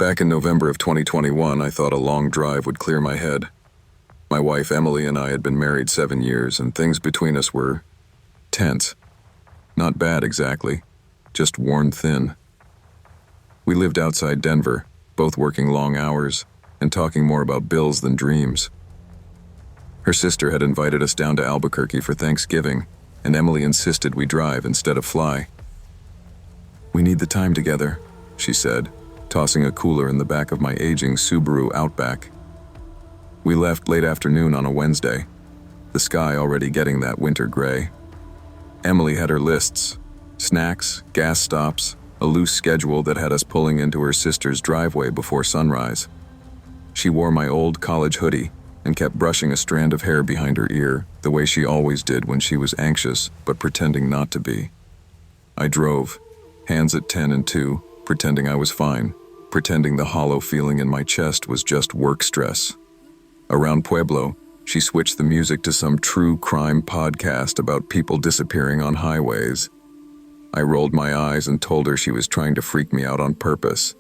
Back in November of 2021, I thought a long drive would clear my head. My wife Emily and I had been married 7 years, and things between us were tense. Not bad exactly, just worn thin. We lived outside Denver, both working long hours and talking more about bills than dreams. Her sister had invited us down to Albuquerque for Thanksgiving, and Emily insisted we drive instead of fly. "We need the time together," she said, tossing a cooler in the back of my aging Subaru Outback. We left late afternoon on a Wednesday, the sky already getting that winter gray. Emily had her lists, snacks, gas stops, a loose schedule that had us pulling into her sister's driveway before sunrise. She wore my old college hoodie and kept brushing a strand of hair behind her ear, the way she always did when she was anxious but pretending not to be. I drove, hands at 10 and 2, pretending I was fine, pretending the hollow feeling in my chest was just work stress. Around Pueblo, she switched the music to some true crime podcast about people disappearing on highways. I rolled my eyes and told her she was trying to freak me out on purpose.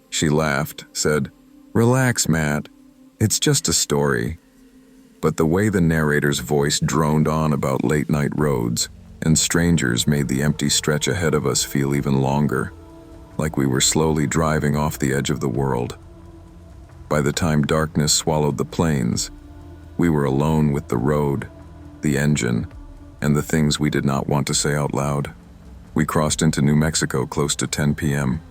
She laughed, said, "Relax, Matt. It's just a story." But the way the narrator's voice droned on about late-night roads and strangers made the empty stretch ahead of us feel even longer, like we were slowly driving off the edge of the world. By the time darkness swallowed the plains, we were alone with the road, the engine, and the things we did not want to say out loud. We crossed into New Mexico close to 10 p.m.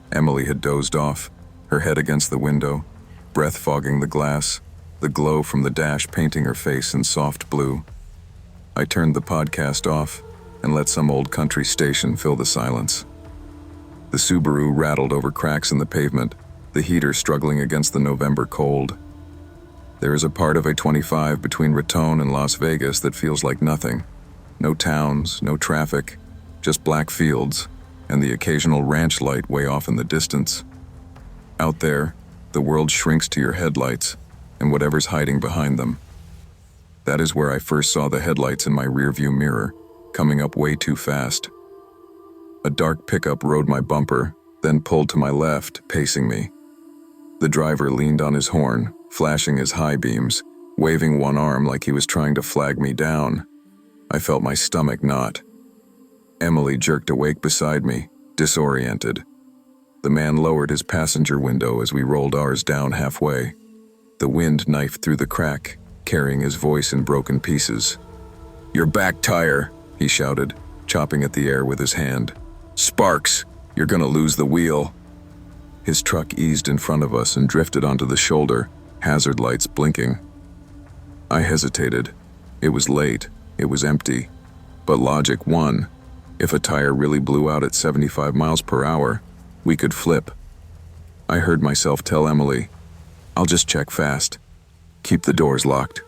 Emily had dozed off, her head against the window, breath fogging the glass, the glow from the dash painting her face in soft blue. I turned the podcast off and let some old country station fill the silence. The Subaru rattled over cracks in the pavement, the heater struggling against the November cold. There is a part of I-25 between Raton and Las Vegas that feels like nothing. No towns, no traffic, just black fields, and the occasional ranch light way off in the distance. Out there, the world shrinks to your headlights and whatever's hiding behind them. That is where I first saw the headlights in my rearview mirror, coming up way too fast. A dark pickup rode my bumper, then pulled to my left, pacing me. The driver leaned on his horn, flashing his high beams, waving one arm like he was trying to flag me down. I felt my stomach knot. Emily jerked awake beside me, disoriented. The man lowered his passenger window as we rolled ours down halfway. The wind knifed through the crack, carrying his voice in broken pieces. "Your back tire," he shouted, chopping at the air with his hand. "Sparks, you're gonna lose the wheel." His truck eased in front of us and drifted onto the shoulder, hazard lights blinking. I hesitated. It was late, it was empty, but logic won. If a tire really blew out at 75 miles per hour, we could flip. I heard myself tell Emily, "I'll just check fast. Keep the doors locked."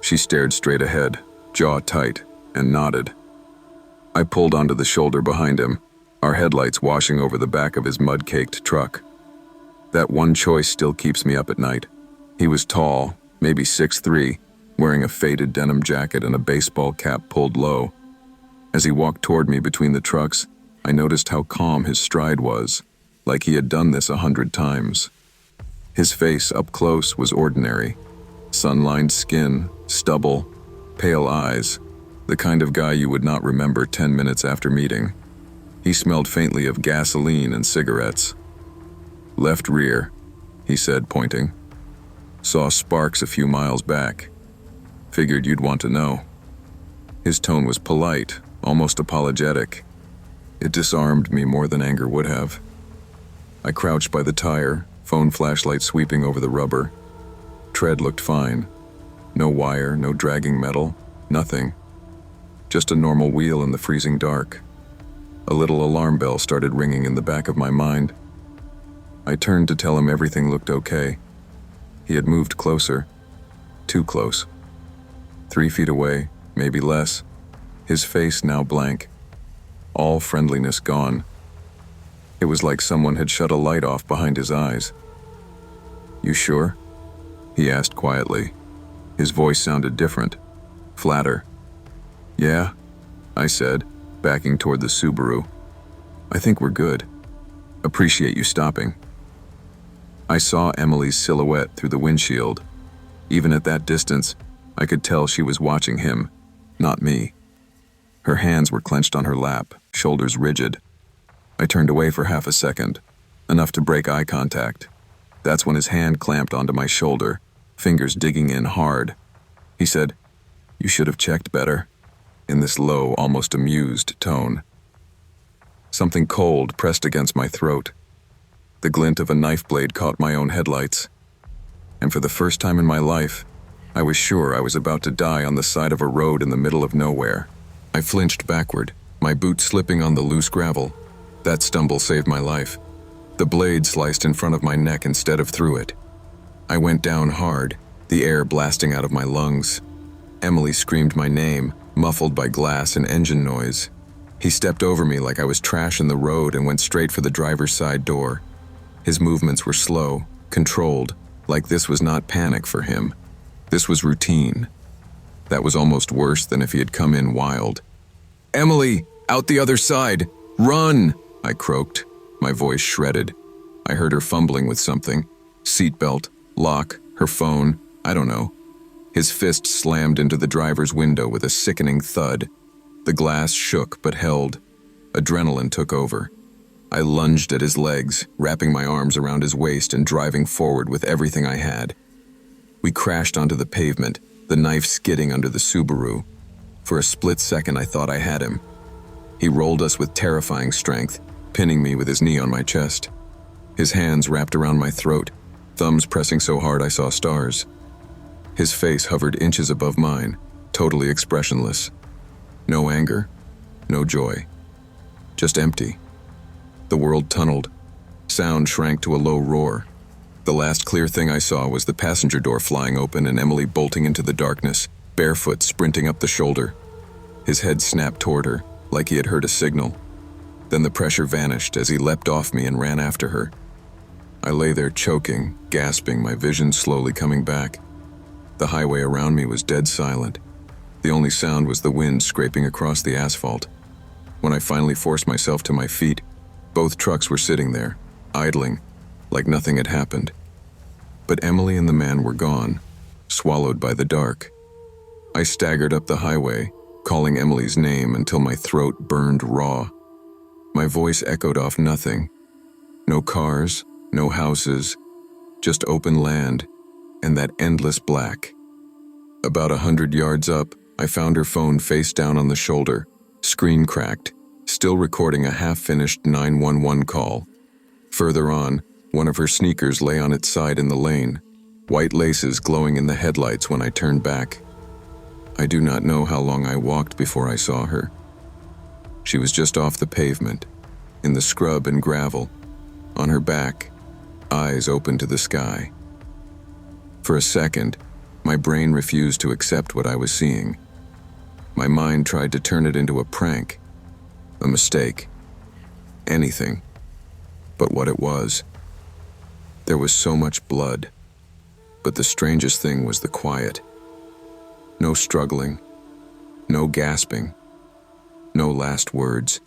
She stared straight ahead, jaw tight, and nodded. I pulled onto the shoulder behind him, our headlights washing over the back of his mud-caked truck. That one choice still keeps me up at night. He was tall, maybe 6'3", wearing a faded denim jacket and a baseball cap pulled low. As he walked toward me between the trucks, I noticed how calm his stride was, like he had done this 100 times. His face up close was ordinary. Sun-lined skin, stubble, pale eyes, the kind of guy you would not remember 10 minutes after meeting. He smelled faintly of gasoline and cigarettes. "Left rear," he said, pointing. "Saw sparks a few miles back. Figured you'd want to know." His tone was polite, almost apologetic. It disarmed me more than anger would have. I crouched by the tire, phone flashlight sweeping over the rubber. Tread looked fine. No wire, no dragging metal, nothing. Just a normal wheel in the freezing dark. A little alarm bell started ringing in the back of my mind. I turned to tell him everything looked okay. He had moved closer. Too close. 3 feet away, maybe less. His face now blank. All friendliness gone. It was like someone had shut a light off behind his eyes. "You sure?" he asked quietly. His voice sounded different, flatter. "Yeah," I said, backing toward the Subaru. "I think we're good. Appreciate you stopping." I saw Emily's silhouette through the windshield. Even at that distance, I could tell she was watching him, not me. Her hands were clenched on her lap, shoulders rigid. I turned away for half a second, enough to break eye contact. That's when his hand clamped onto my shoulder, fingers digging in hard. He said, "You should have checked better," in this low, almost amused tone. Something cold pressed against my throat. The glint of a knife blade caught my own headlights. And for the first time in my life, I was sure I was about to die on the side of a road in the middle of nowhere. I flinched backward, my boot slipping on the loose gravel. That stumble saved my life. The blade sliced in front of my neck instead of through it. I went down hard, the air blasting out of my lungs. Emily screamed my name, muffled by glass and engine noise. He stepped over me like I was trash in the road and went straight for the driver's side door. His movements were slow, controlled, like this was not panic for him. This was routine. That was almost worse than if he had come in wild. "Emily, out the other side! Run!" I croaked, my voice shredded. I heard her fumbling with something. Seatbelt, lock, her phone, I don't know. His fist slammed into the driver's window with a sickening thud. The glass shook but held. Adrenaline took over. I lunged at his legs, wrapping my arms around his waist and driving forward with everything I had. We crashed onto the pavement, the knife skidding under the Subaru. For a split second, I thought I had him. He rolled us with terrifying strength, pinning me with his knee on my chest. His hands wrapped around my throat, thumbs pressing so hard I saw stars. His face hovered inches above mine, totally expressionless. No anger, no joy. Just empty. The world tunneled. Sound shrank to a low roar. The last clear thing I saw was the passenger door flying open and Emily bolting into the darkness, barefoot sprinting up the shoulder. His head snapped toward her, like he had heard a signal. Then the pressure vanished as he leapt off me and ran after her. I lay there choking, gasping, my vision slowly coming back. The highway around me was dead silent. The only sound was the wind scraping across the asphalt. When I finally forced myself to my feet, both trucks were sitting there, idling, like nothing had happened. But Emily and the man were gone, swallowed by the dark. I staggered up the highway, calling Emily's name until my throat burned raw. My voice echoed off nothing. No cars, no houses, just open land and that endless black. About 100 yards up, I found her phone face down on the shoulder, screen cracked, still recording a half-finished 911 call. Further on, one of her sneakers lay on its side in the lane, white laces glowing in the headlights when I turned back. I do not know how long I walked before I saw her. She was just off the pavement, in the scrub and gravel, on her back, eyes open to the sky. For a second, my brain refused to accept what I was seeing. My mind tried to turn it into a prank, a mistake, anything but what it was. There was so much blood, but the strangest thing was the quiet. No struggling, no gasping, no last words,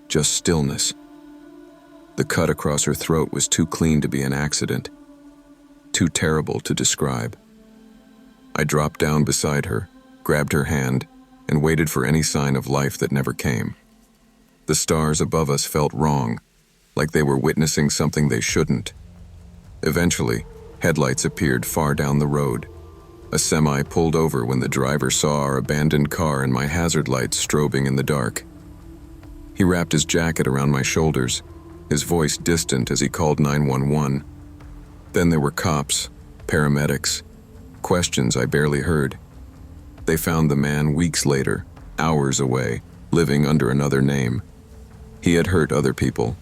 just stillness. The cut across her throat was too clean to be an accident, too terrible to describe. I dropped down beside her, grabbed her hand, and waited for any sign of life that never came. The stars above us felt wrong, like they were witnessing something they shouldn't. Eventually, headlights appeared far down the road. A semi pulled over when the driver saw our abandoned car and my hazard lights strobing in the dark. He wrapped his jacket around my shoulders, his voice distant as he called 911. Then there were cops, paramedics, questions I barely heard. They found the man weeks later, hours away, living under another name. He had hurt other people.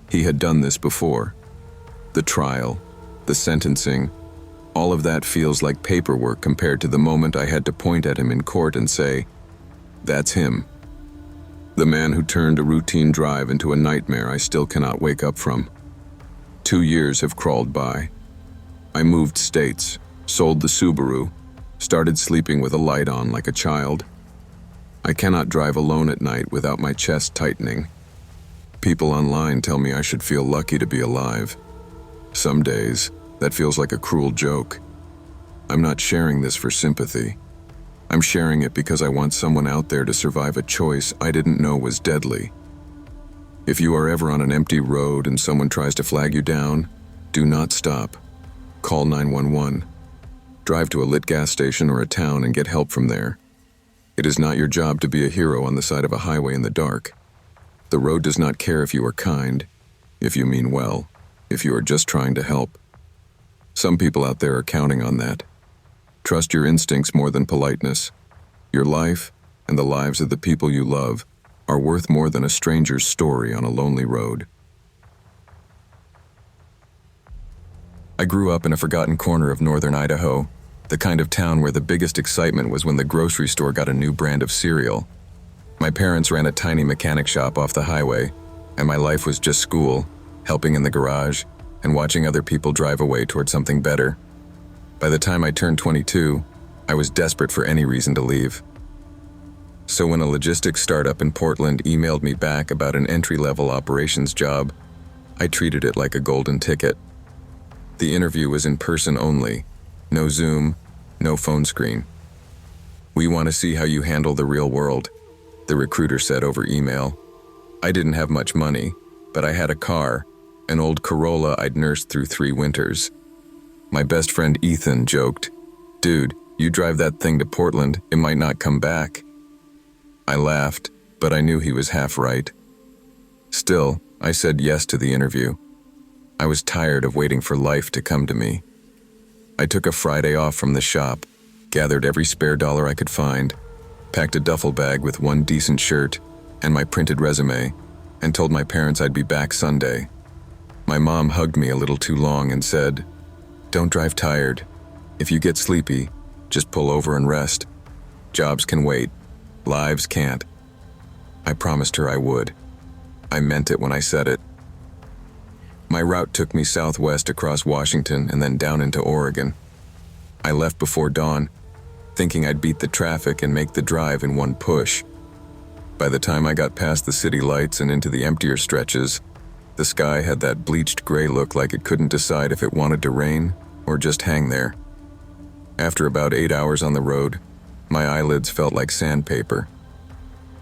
He had done this before. The trial, the sentencing, all of that feels like paperwork compared to the moment I had to point at him in court and say, "That's him." The man who turned a routine drive into a nightmare I still cannot wake up from. 2 years have crawled by. I moved states, sold the Subaru, started sleeping with a light on like a child. I cannot drive alone at night without my chest tightening. People online tell me I should feel lucky to be alive. Some days, that feels like a cruel joke. I'm not sharing this for sympathy. I'm sharing it because I want someone out there to survive a choice I didn't know was deadly. If you are ever on an empty road and someone tries to flag you down, do not stop. Call 911. Drive to a lit gas station or a town and get help from there. It is not your job to be a hero on the side of a highway in the dark. The road does not care if you are kind, if you mean well, if you are just trying to help. Some people out there are counting on that. Trust your instincts more than politeness. Your life and the lives of the people you love are worth more than a stranger's story on a lonely road. I grew up in a forgotten corner of northern Idaho, the kind of town where the biggest excitement was when the grocery store got a new brand of cereal. My parents ran a tiny mechanic shop off the highway, and my life was just school, helping in the garage, and watching other people drive away toward something better. By the time I turned 22, I was desperate for any reason to leave. So when a logistics startup in Portland emailed me back about an entry-level operations job, I treated it like a golden ticket. The interview was in person only, no Zoom, no phone screen. "We want to see how you handle the real world," the recruiter said over email. I didn't have much money, but I had a car, an old Corolla I'd nursed through 3 winters. My best friend Ethan joked, "Dude, you drive that thing to Portland, it might not come back." I laughed, but I knew he was half right. Still, I said yes to the interview. I was tired of waiting for life to come to me. I took a Friday off from the shop, gathered every spare dollar I could find, packed a duffel bag with 1 decent shirt and my printed resume, and told my parents I'd be back Sunday. My mom hugged me a little too long and said, "Don't drive tired. If you get sleepy, just pull over and rest. Jobs can wait. Lives can't." I promised her I would. I meant it when I said it. My route took me southwest across Washington and then down into Oregon. I left before dawn, thinking I'd beat the traffic and make the drive in one push. By the time I got past the city lights and into the emptier stretches, the sky had that bleached gray look like it couldn't decide if it wanted to rain or just hang there. After about 8 hours on the road, my eyelids felt like sandpaper.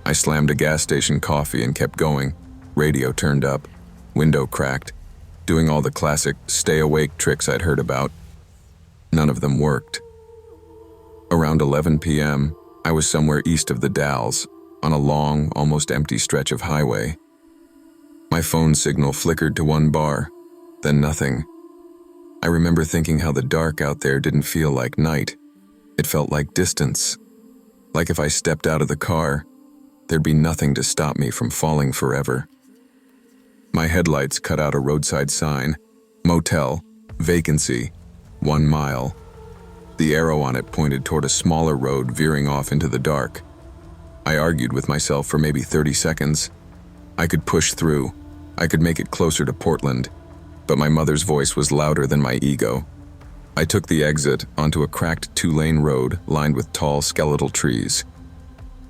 I slammed a gas station coffee and kept going, radio turned up, window cracked, doing all the classic stay-awake tricks I'd heard about. None of them worked. Around 11 p.m., I was somewhere east of the Dalles, on a long, almost empty stretch of highway. My phone signal flickered to 1 bar, then nothing. I remember thinking how the dark out there didn't feel like night. It felt like distance. Like if I stepped out of the car, there'd be nothing to stop me from falling forever. My headlights cut out a roadside sign, "Motel, vacancy, 1 mile." The arrow on it pointed toward a smaller road veering off into the dark. I argued with myself for maybe 30 seconds. I could push through. I could make it closer to Portland, but my mother's voice was louder than my ego. I took the exit onto a cracked 2-lane road lined with tall skeletal trees.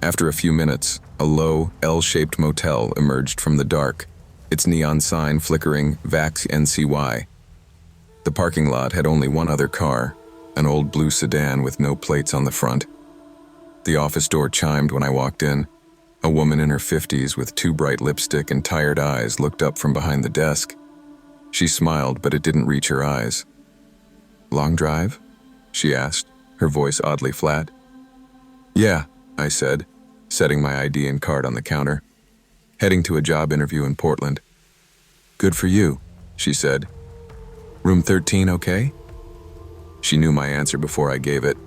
After a few minutes, a low, L-shaped motel emerged from the dark, its neon sign flickering Vax NCY. The parking lot had only 1 other car, an old blue sedan with no plates on the front. The office door chimed when I walked in. A woman in her 50s with too bright lipstick and tired eyes looked up from behind the desk. She smiled, but it didn't reach her eyes. "Long drive?" she asked, her voice oddly flat. "Yeah," I said, setting my ID and card on the counter. "Heading to a job interview in Portland." "Good for you," she said. "Room 13 okay?" She knew my answer before I gave it.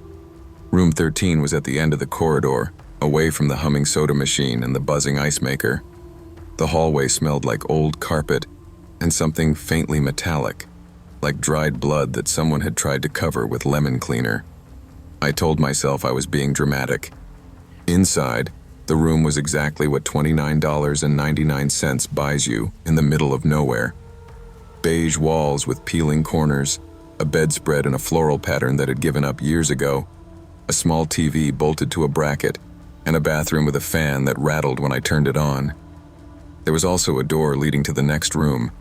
Room 13 was at the end of the corridor, away from the humming soda machine and the buzzing ice maker. The hallway smelled like old carpet and something faintly metallic, like dried blood that someone had tried to cover with lemon cleaner. I told myself I was being dramatic. Inside, the room was exactly what $29.99 buys you in the middle of nowhere. Beige walls with peeling corners, a bedspread in a floral pattern that had given up years ago, a small TV bolted to a bracket, and a bathroom with a fan that rattled when I turned it on. There was also a door leading to the next room,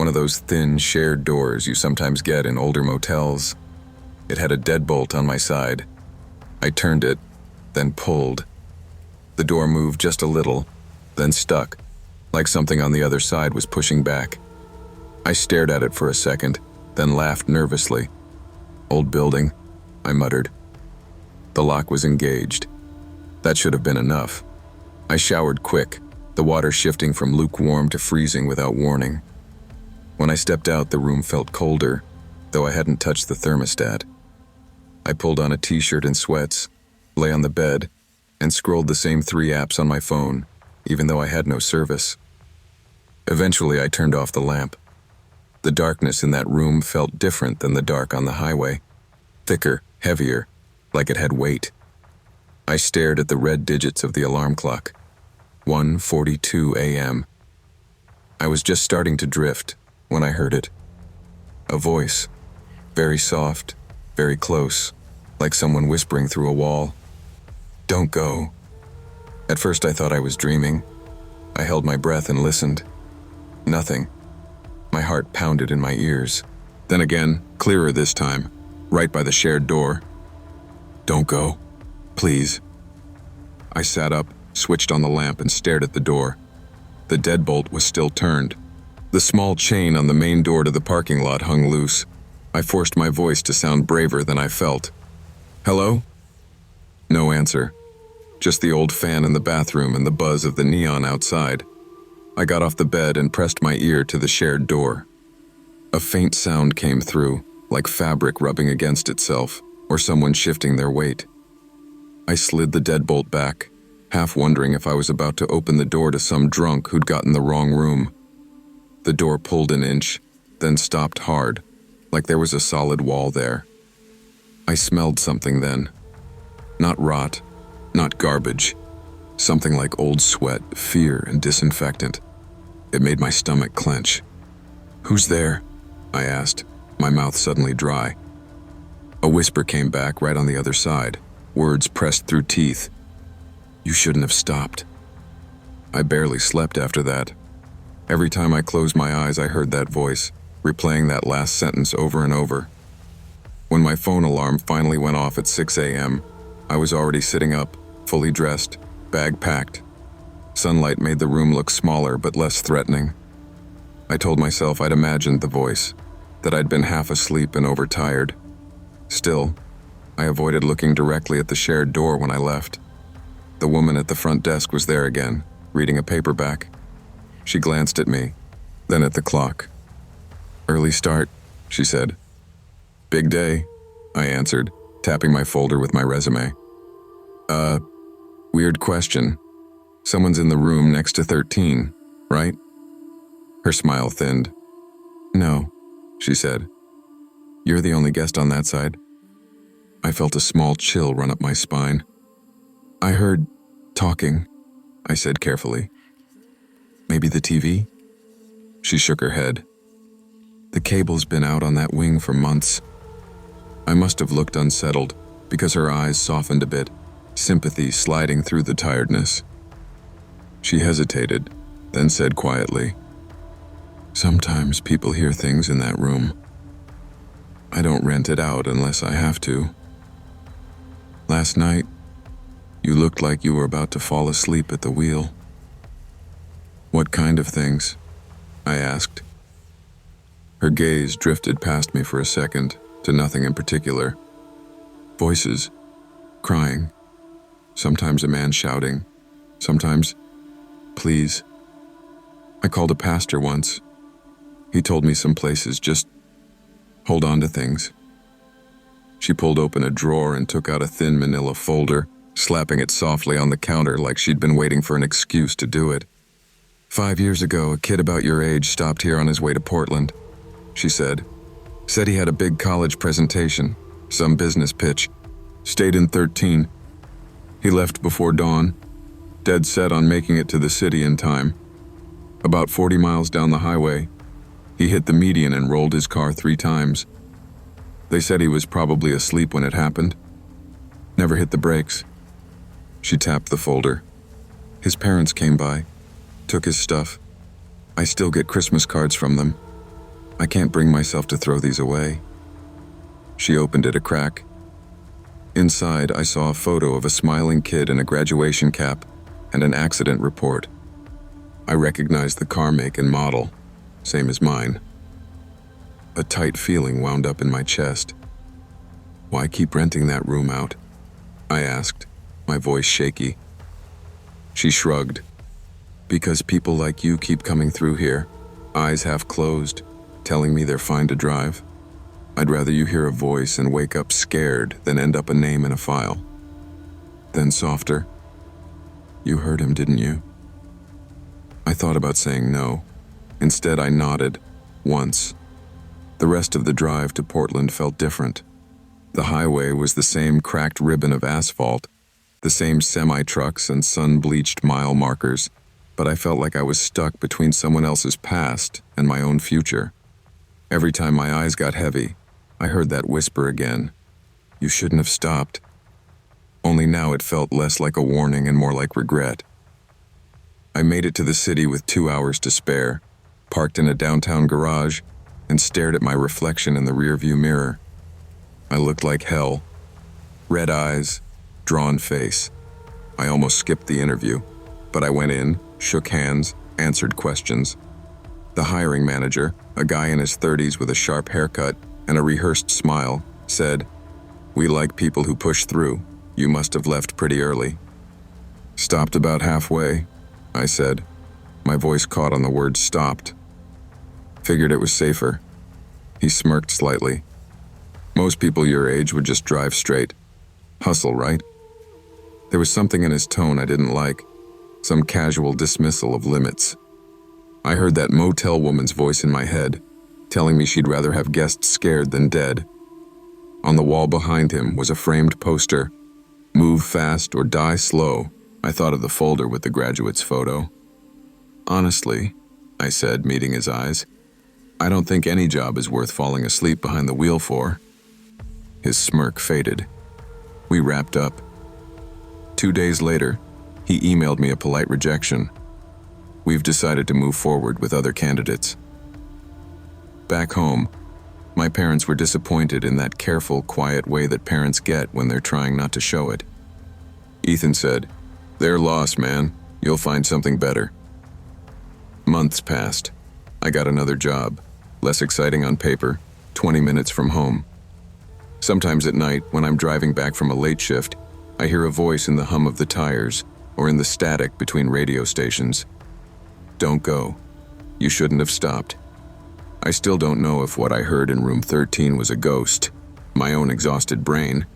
One of those thin, shared doors you sometimes get in older motels. It had a deadbolt on my side. I turned it, then pulled. The door moved just a little, then stuck, like something on the other side was pushing back. I stared at it for a second, then laughed nervously. "Old building," I muttered. The lock was engaged. That should have been enough. I showered quick, the water shifting from lukewarm to freezing without warning. When I stepped out, the room felt colder, though I hadn't touched the thermostat. I pulled on a t-shirt and sweats, lay on the bed, and scrolled the same 3 apps on my phone, even though I had no service. Eventually, I turned off the lamp. The darkness in that room felt different than the dark on the highway. Thicker, heavier, like it had weight. I stared at the red digits of the alarm clock. 1:42 a.m. I was just starting to drift when I heard it. A voice, very soft, very close, like someone whispering through a wall. "Don't go." At first I thought I was dreaming. I held my breath and listened. Nothing. My heart pounded in my ears. Then again, clearer this time, right by the shared door. "Don't go. Please." I sat up, switched on the lamp, and stared at the door. The deadbolt was still turned. The small chain on the main door to the parking lot hung loose. I forced my voice to sound braver than I felt. "Hello?" No answer. Just the old fan in the bathroom and the buzz of the neon outside. I got off the bed and pressed my ear to the shared door. A faint sound came through, like fabric rubbing against itself, or someone shifting their weight. I slid the deadbolt back, half wondering if I was about to open the door to some drunk who'd gotten the wrong room. The door pulled an inch, then stopped hard, like there was a solid wall there. I smelled something then. Not rot, not garbage. Something like old sweat, fear, and disinfectant. It made my stomach clench. "Who's there?" I asked, my mouth suddenly dry. A whisper came back right on the other side, words pressed through teeth. "You shouldn't have stopped." I barely slept after that. Every time I closed my eyes, I heard that voice, replaying that last sentence over and over. When my phone alarm finally went off at 6 a.m., I was already sitting up, fully dressed, bag packed. Sunlight made the room look smaller but less threatening. I told myself I'd imagined the voice, that I'd been half asleep and overtired. Still, I avoided looking directly at the shared door when I left. The woman at the front desk was there again, reading a paperback. She glanced at me, then at the clock. "Early start," she said. "Big day," I answered, tapping my folder with my resume. Weird question. Someone's in the room next to 13, right?" Her smile thinned. "No," she said. "You're the only guest on that side." I felt a small chill run up my spine. "I heard talking," I said carefully. "Maybe the TV?" She shook her head. "The cable's been out on that wing for months." I must have looked unsettled, because her eyes softened a bit, sympathy sliding through the tiredness. She hesitated, then said quietly, "Sometimes people hear things in that room. I don't rent it out unless I have to. Last night, you looked like you were about to fall asleep at the wheel." "What kind of things?" I asked. Her gaze drifted past me for a second, to nothing in particular. Voices, crying, sometimes a man shouting, sometimes, "Please." I called a pastor once. He told me some places just hold on to things. She pulled open a drawer and took out a thin manila folder, slapping it softly on the counter like she'd been waiting for an excuse to do it. "5 years ago, a kid about your age stopped here on his way to Portland," she said. "Said he had a big college presentation, some business pitch. Stayed in 13. He left before dawn, dead set on making it to the city in time. About 40 miles down the highway, he hit the median and rolled his car 3 times. They said he was probably asleep when it happened. Never hit the brakes." She tapped the folder. "His parents came by, took his stuff. I still get Christmas cards from them. I can't bring myself to throw these away. She opened it a crack. Inside, I saw a photo of a smiling kid in a graduation cap and an accident report. I recognized the car make and model, same as mine. A tight feeling wound up in my chest. Why keep renting that room out? I asked, my voice shaky. She shrugged. Because people like you keep coming through here, eyes half closed, telling me they're fine to drive. I'd rather you hear a voice and wake up scared than end up a name in a file. Then softer. You heard him, didn't you? I thought about saying no. Instead, I nodded, once. The rest of the drive to Portland felt different. The highway was the same cracked ribbon of asphalt, the same semi-trucks and sun-bleached mile markers, but I felt like I was stuck between someone else's past and my own future. Every time my eyes got heavy, I heard that whisper again. You shouldn't have stopped. Only now it felt less like a warning and more like regret. I made it to the city with 2 hours to spare, parked in a downtown garage, and stared at my reflection in the rearview mirror. I looked like hell. Red eyes, drawn face. I almost skipped the interview, but I went in, shook hands, answered questions. The hiring manager, a guy in his 30s with a sharp haircut and a rehearsed smile, said, "We like people who push through. You must have left pretty early." "Stopped about halfway," I said. My voice caught on the word stopped. Figured it was safer. He smirked slightly. Most people your age would just drive straight. Hustle, right? There was something in his tone I didn't like, some casual dismissal of limits. I heard that motel woman's voice in my head, telling me she'd rather have guests scared than dead. On the wall behind him was a framed poster. Move fast or die slow. I thought of the folder with the graduate's photo. Honestly, I said, meeting his eyes, I don't think any job is worth falling asleep behind the wheel for. His smirk faded. We wrapped up. 2 days later, he emailed me a polite rejection. We've decided to move forward with other candidates. Back home, my parents were disappointed in that careful, quiet way that parents get when they're trying not to show it. Ethan said, "They're lost, man. You'll find something better." Months passed. I got another job, less exciting on paper, 20 minutes from home. Sometimes at night, when I'm driving back from a late shift, I hear a voice in the hum of the tires or in the static between radio stations. Don't go. You shouldn't have stopped. I still don't know if what I heard in room 13 was a ghost, my own exhausted brain,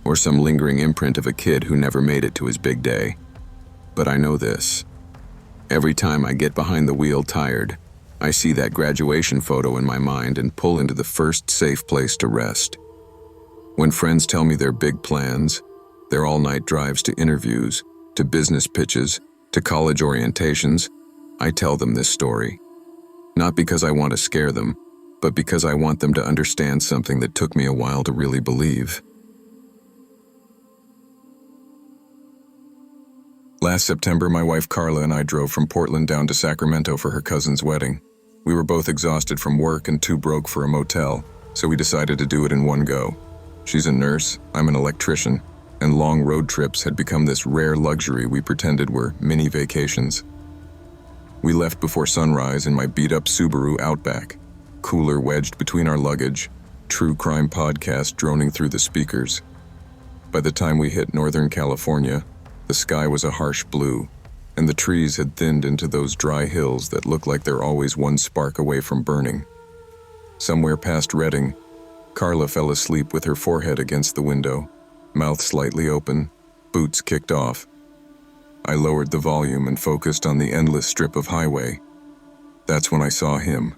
or some lingering imprint of a kid who never made it to his big day. But I know this. Every time I get behind the wheel tired, I see that graduation photo in my mind and pull into the first safe place to rest. When friends tell me their big plans, their all-night drives to interviews, to business pitches, to college orientations, I tell them this story. Not because I want to scare them, but because I want them to understand something that took me a while to really believe. Last September, my wife Carla and I drove from Portland down to Sacramento for her cousin's wedding. We were both exhausted from work and too broke for a motel, so we decided to do it in one go. She's a nurse, I'm an electrician, and long road trips had become this rare luxury we pretended were mini vacations. We left before sunrise in my beat-up Subaru Outback, cooler wedged between our luggage, true crime podcast droning through the speakers. By the time we hit Northern California, the sky was a harsh blue, and the trees had thinned into those dry hills that look like they're always one spark away from burning. Somewhere past Redding, Carla fell asleep with her forehead against the window, mouth slightly open, boots kicked off. I lowered the volume and focused on the endless strip of highway. That's when I saw him.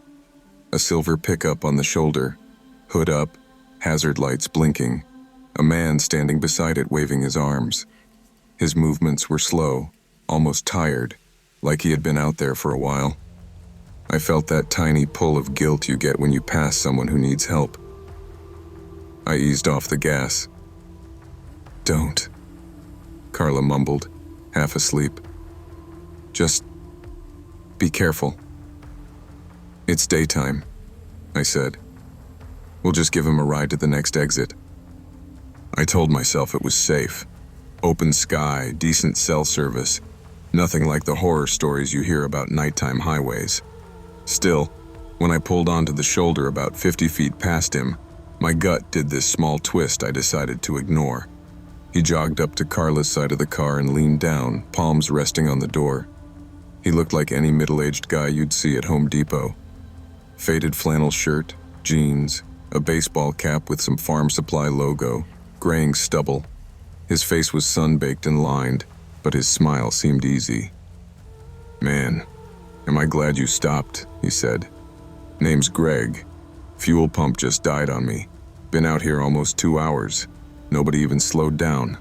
A silver pickup on the shoulder, hood up, hazard lights blinking, a man standing beside it waving his arms. His movements were slow, almost tired, like he had been out there for a while. I felt that tiny pull of guilt you get when you pass someone who needs help. I eased off the gas. "Don't," Carla mumbled, half asleep. "Just be careful. It's daytime." I said. "We'll just give him a ride to the next exit." I told myself it was safe. Open sky, decent cell service, nothing like the horror stories you hear about nighttime highways. Still, when I pulled onto the shoulder about 50 feet past him, my gut did this small twist I decided to ignore. He jogged up to Carla's side of the car and leaned down, palms resting on the door. He looked like any middle-aged guy you'd see at Home Depot. Faded flannel shirt, jeans, a baseball cap with some farm supply logo, graying stubble. His face was sun-baked and lined, but his smile seemed easy. "Man, am I glad you stopped," he said. "Name's Greg. Fuel pump just died on me. Been out here almost 2 hours. Nobody even slowed down."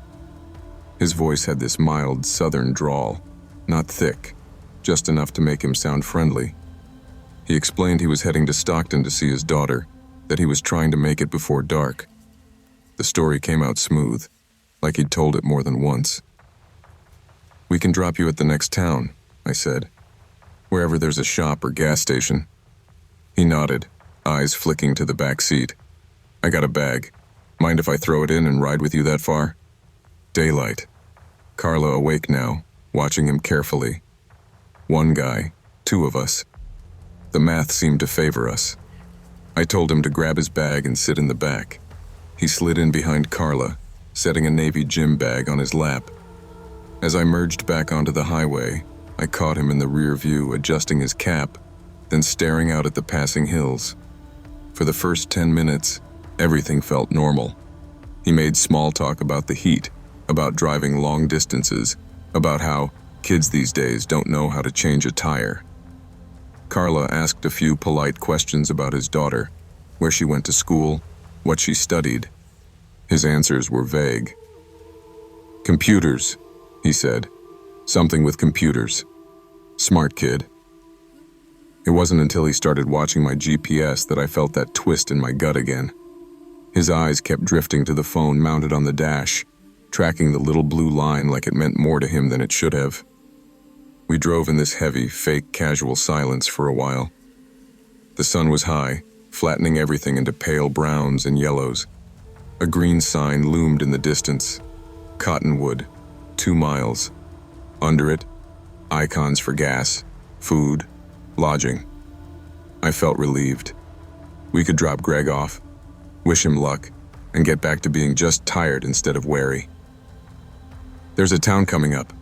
His voice had this mild southern drawl, not thick, just enough to make him sound friendly. He explained he was heading to Stockton to see his daughter, that he was trying to make it before dark. The story came out smooth, like he'd told it more than once. "We can drop you at the next town," I said. "Wherever there's a shop or gas station." He nodded, eyes flicking to the back seat. "I got a bag. Mind if I throw it in and ride with you that far?" Daylight. Carla awake now, watching him carefully. One guy, 2 of us. The math seemed to favor us. I told him to grab his bag and sit in the back. He slid in behind Carla, setting a navy gym bag on his lap. As I merged back onto the highway, I caught him in the rear view adjusting his cap, then staring out at the passing hills. For the first 10 minutes, everything felt normal. He made small talk about the heat, about driving long distances, about how kids these days don't know how to change a tire. Carla asked a few polite questions about his daughter, where she went to school, what she studied. His answers were vague. "Computers," he said. "Something with computers. Smart kid." It wasn't until he started watching my GPS that I felt that twist in my gut again. His eyes kept drifting to the phone mounted on the dash, tracking the little blue line like it meant more to him than it should have. We drove in this heavy, fake, casual silence for a while. The sun was high, flattening everything into pale browns and yellows. A green sign loomed in the distance. Cottonwood, 2 miles. Under it, icons for gas, food, lodging. I felt relieved. We could drop Greg off, wish him luck, and get back to being just tired instead of wary. "There's a town coming up,"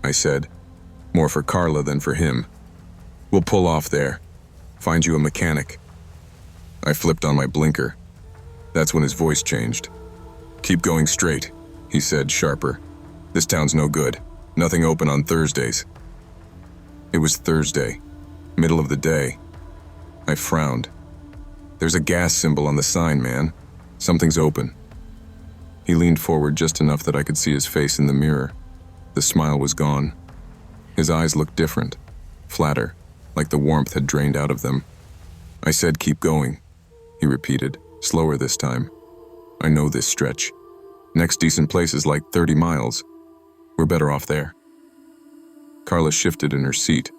I said, more for Carla than for him. "We'll pull off there. Find you a mechanic." I flipped on my blinker. That's when his voice changed. "Keep going straight," he said, sharper. "This town's no good. Nothing open on Thursdays." It was Thursday, middle of the day. I frowned. "There's a gas symbol on the sign, man. Something's open." He leaned forward just enough that I could see his face in the mirror. The smile was gone. His eyes looked different, flatter, like the warmth had drained out of them. "I said keep going," he repeated, slower this time. "I know this stretch. Next decent place is like 30 miles. We're better off there." Carla shifted in her seat,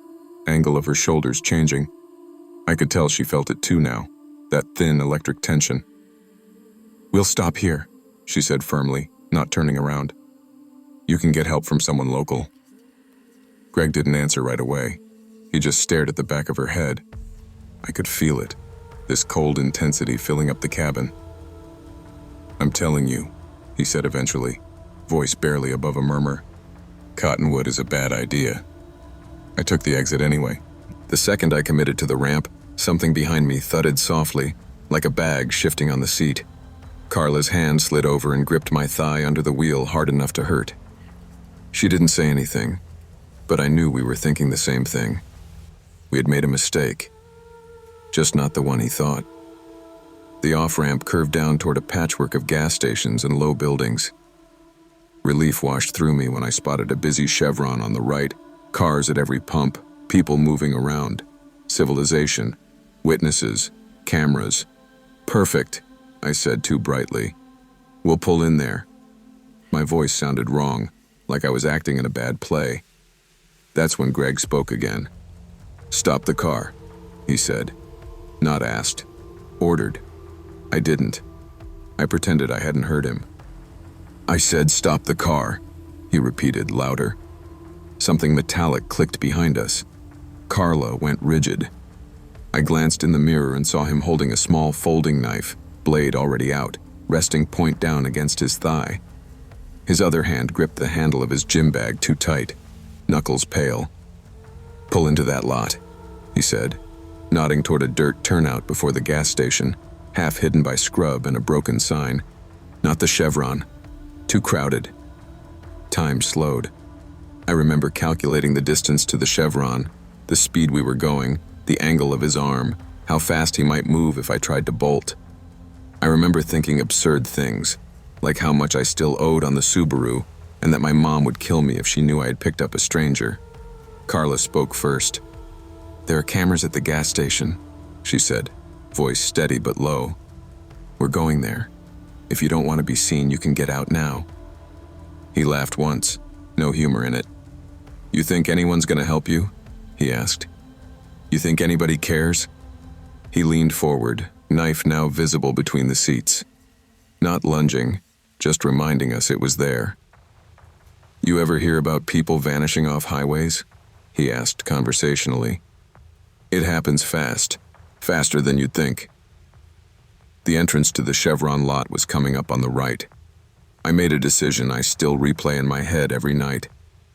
angle of her shoulders changing. I could tell she felt it too now, that thin electric tension. "We'll stop here," she said firmly, not turning around. "You can get help from someone local." Greg didn't answer right away. He just stared at the back of her head. I could feel it, this cold intensity filling up the cabin. "I'm telling you," he said eventually, voice barely above a murmur. "Cottonwood is a bad idea." I took the exit anyway. The second I committed to the ramp, something behind me thudded softly, like a bag shifting on the seat. Carla's hand slid over and gripped my thigh under the wheel hard enough to hurt. She didn't say anything, but I knew we were thinking the same thing. We had made a mistake. Just not the one he thought. The off-ramp curved down toward a patchwork of gas stations and low buildings. Relief washed through me when I spotted a busy chevron on the right, cars at every pump, people moving around. Civilization, witnesses, cameras. "Perfect," I said too brightly. "We'll pull in there." My voice sounded wrong, like I was acting in a bad play. That's when Greg spoke again. "Stop the car," he said. Not asked, Ordered. I didn't. I pretended I hadn't heard him. I said, "Stop the car," he repeated louder. Something metallic clicked behind us. Carla went rigid. I glanced in the mirror and saw him holding a small folding knife, blade already out, resting point down against his thigh. His other hand gripped the handle of his gym bag too tight, knuckles pale. "Pull into that lot," he said, nodding toward a dirt turnout before the gas station, half hidden by scrub and a broken sign. Not the Chevron. Too crowded. Time slowed. I remember calculating the distance to the Chevron, the speed we were going, the angle of his arm, how fast he might move if I tried to bolt. I remember thinking absurd things, like how much I still owed on the Subaru, and that my mom would kill me if she knew I had picked up a stranger. Carla spoke first. "There are cameras at the gas station," she said, voice steady but low. "We're going there. If you don't want to be seen, you can get out now." He laughed once, no humor in it. "You think anyone's going to help you?" he asked. "You think anybody cares?" He leaned forward, knife now visible between the seats. Not lunging, just reminding us it was there. "You ever hear about people vanishing off highways?" he asked conversationally. "It happens fast, faster than you'd think." The entrance to the Chevron lot was coming up on the right. I made a decision I still replay in my head every night.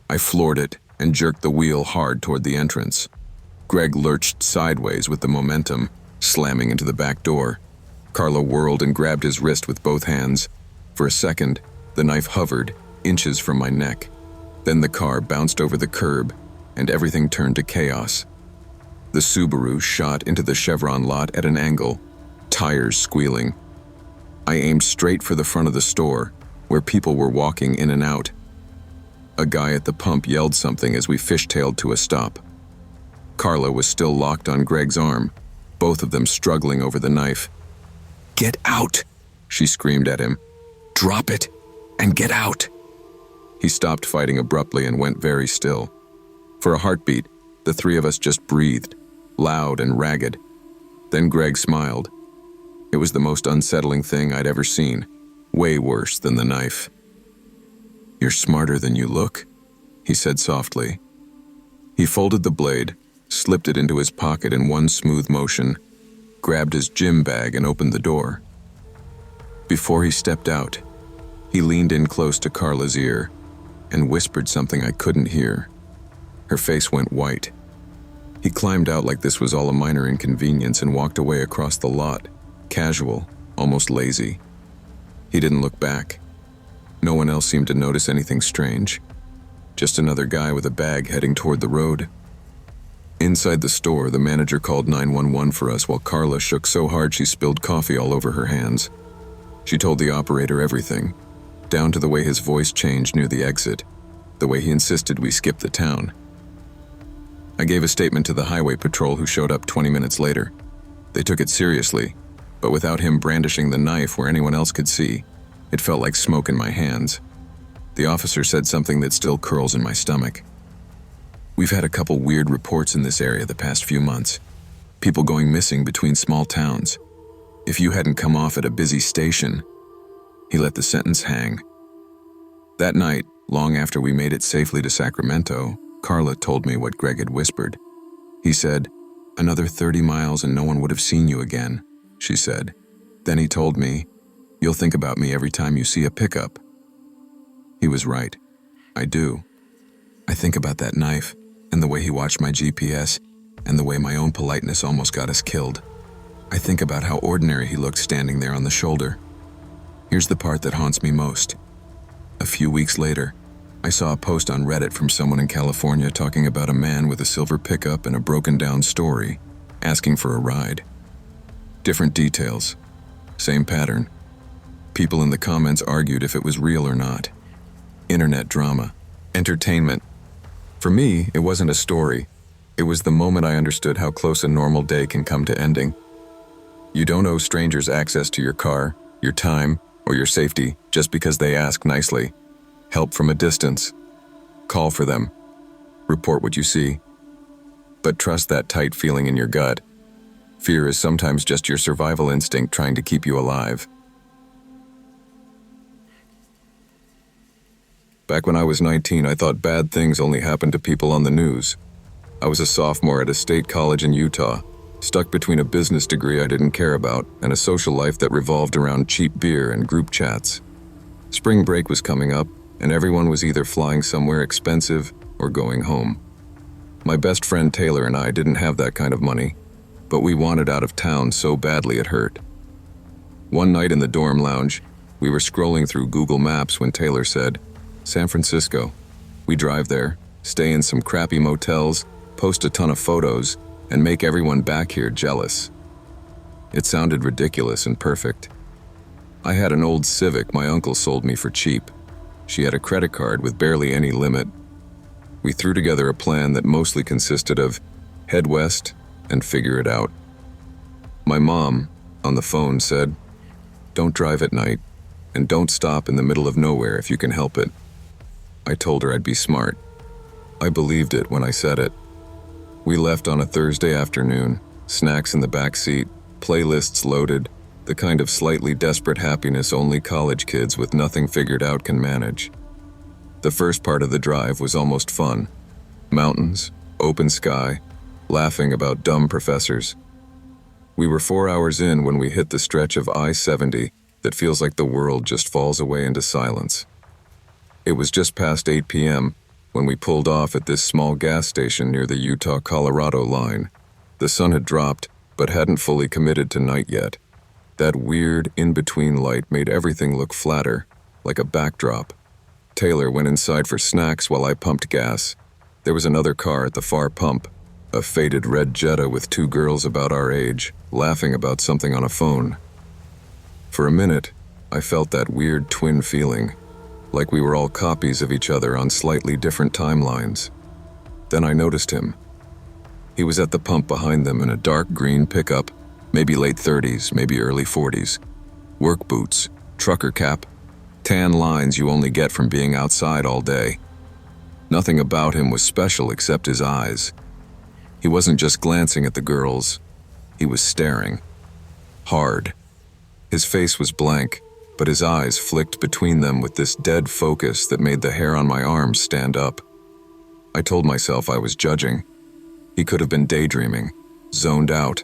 I floored it and jerked the wheel hard toward the entrance. Greg lurched sideways with the momentum, slamming into the back door. Carla whirled and grabbed his wrist with both hands. For a second, the knife hovered, inches from my neck. Then the car bounced over the curb, and everything turned to chaos. The Subaru shot into the Chevron lot at an angle, tires squealing. I aimed straight for the front of the store, where people were walking in and out. A guy at the pump yelled something as we fishtailed to a stop. Carla was still locked on Greg's arm, both of them struggling over the knife. "Get out!" she screamed at him. "Drop it and get out!" He stopped fighting abruptly and went very still. For a heartbeat, the three of us just breathed, loud and ragged. Then Greg smiled. It was the most unsettling thing I'd ever seen, way worse than the knife. "You're smarter than you look," he said softly. He folded the blade, slipped it into his pocket in one smooth motion, grabbed his gym bag and opened the door. Before he stepped out, he leaned in close to Carla's ear and whispered something I couldn't hear. Her face went white. He climbed out like this was all a minor inconvenience and walked away across the lot, casual, almost lazy. He didn't look back. No one else seemed to notice anything strange. Just another guy with a bag heading toward the road. Inside the store, the manager called 911 for us while Carla shook so hard she spilled coffee all over her hands. She told the operator everything, down to the way his voice changed near the exit, the way he insisted we skip the town. I gave a statement to the highway patrol who showed up 20 minutes later. They took it seriously, but without him brandishing the knife where anyone else could see, it felt like smoke in my hands. The officer said something that still curls in my stomach. "We've had a couple weird reports in this area the past few months. People going missing between small towns. If you hadn't come off at a busy station..." He let the sentence hang. That night, long after we made it safely to Sacramento, Carla told me what Greg had whispered. He said, "Another 30 miles and no one would have seen you again," she said. Then he told me, "You'll think about me every time you see a pickup." He was right. I do. I think about that knife, and the way he watched my GPS, and the way my own politeness almost got us killed. I think about how ordinary he looked standing there on the shoulder. Here's the part that haunts me most. A few weeks later, I saw a post on Reddit from someone in California talking about a man with a silver pickup and a broken-down story, asking for a ride. Different details. Same pattern. People in the comments argued if it was real or not. Internet drama. Entertainment. For me, it wasn't a story. It was the moment I understood how close a normal day can come to ending. You don't owe strangers access to your car, your time, or your safety just because they ask nicely. Help from a distance. Call for them. Report what you see. But trust that tight feeling in your gut. Fear is sometimes just your survival instinct trying to keep you alive. Back when I was 19, I thought bad things only happened to people on the news. I was a sophomore at a state college in Utah, stuck between a business degree I didn't care about and a social life that revolved around cheap beer and group chats. Spring break was coming up, and everyone was either flying somewhere expensive or going home. My best friend Taylor and I didn't have that kind of money, but we wanted out of town so badly it hurt. One night in the dorm lounge, we were scrolling through Google Maps when Taylor said, "San Francisco. We drive there, stay in some crappy motels, post a ton of photos, and make everyone back here jealous." It sounded ridiculous and perfect. I had an old Civic my uncle sold me for cheap. She had a credit card with barely any limit. We threw together a plan that mostly consisted of head west and figure it out. My mom, on the phone, said, "Don't drive at night, and don't stop in the middle of nowhere if you can help it." I told her I'd be smart. I believed it when I said it. We left on a Thursday afternoon, snacks in the backseat, playlists loaded, the kind of slightly desperate happiness only college kids with nothing figured out can manage. The first part of the drive was almost fun. Mountains, open sky, laughing about dumb professors. We were 4 hours in when we hit the stretch of I-70 that feels like the world just falls away into silence. It was just past 8 p.m. when we pulled off at this small gas station near the Utah-Colorado line. The sun had dropped, but hadn't fully committed to night yet. That weird, in-between light made everything look flatter, like a backdrop. Taylor went inside for snacks while I pumped gas. There was another car at the far pump, a faded red Jetta with two girls about our age, laughing about something on a phone. For a minute, I felt that weird twin feeling, like we were all copies of each other on slightly different timelines. Then I noticed him. He was at the pump behind them in a dark green pickup, maybe late 30s, maybe early 40s. Work boots, trucker cap, tan lines you only get from being outside all day. Nothing about him was special except his eyes. He wasn't just glancing at the girls, he was staring. Hard. His face was blank, but his eyes flicked between them with this dead focus that made the hair on my arms stand up. I told myself I was judging. He could have been daydreaming, zoned out.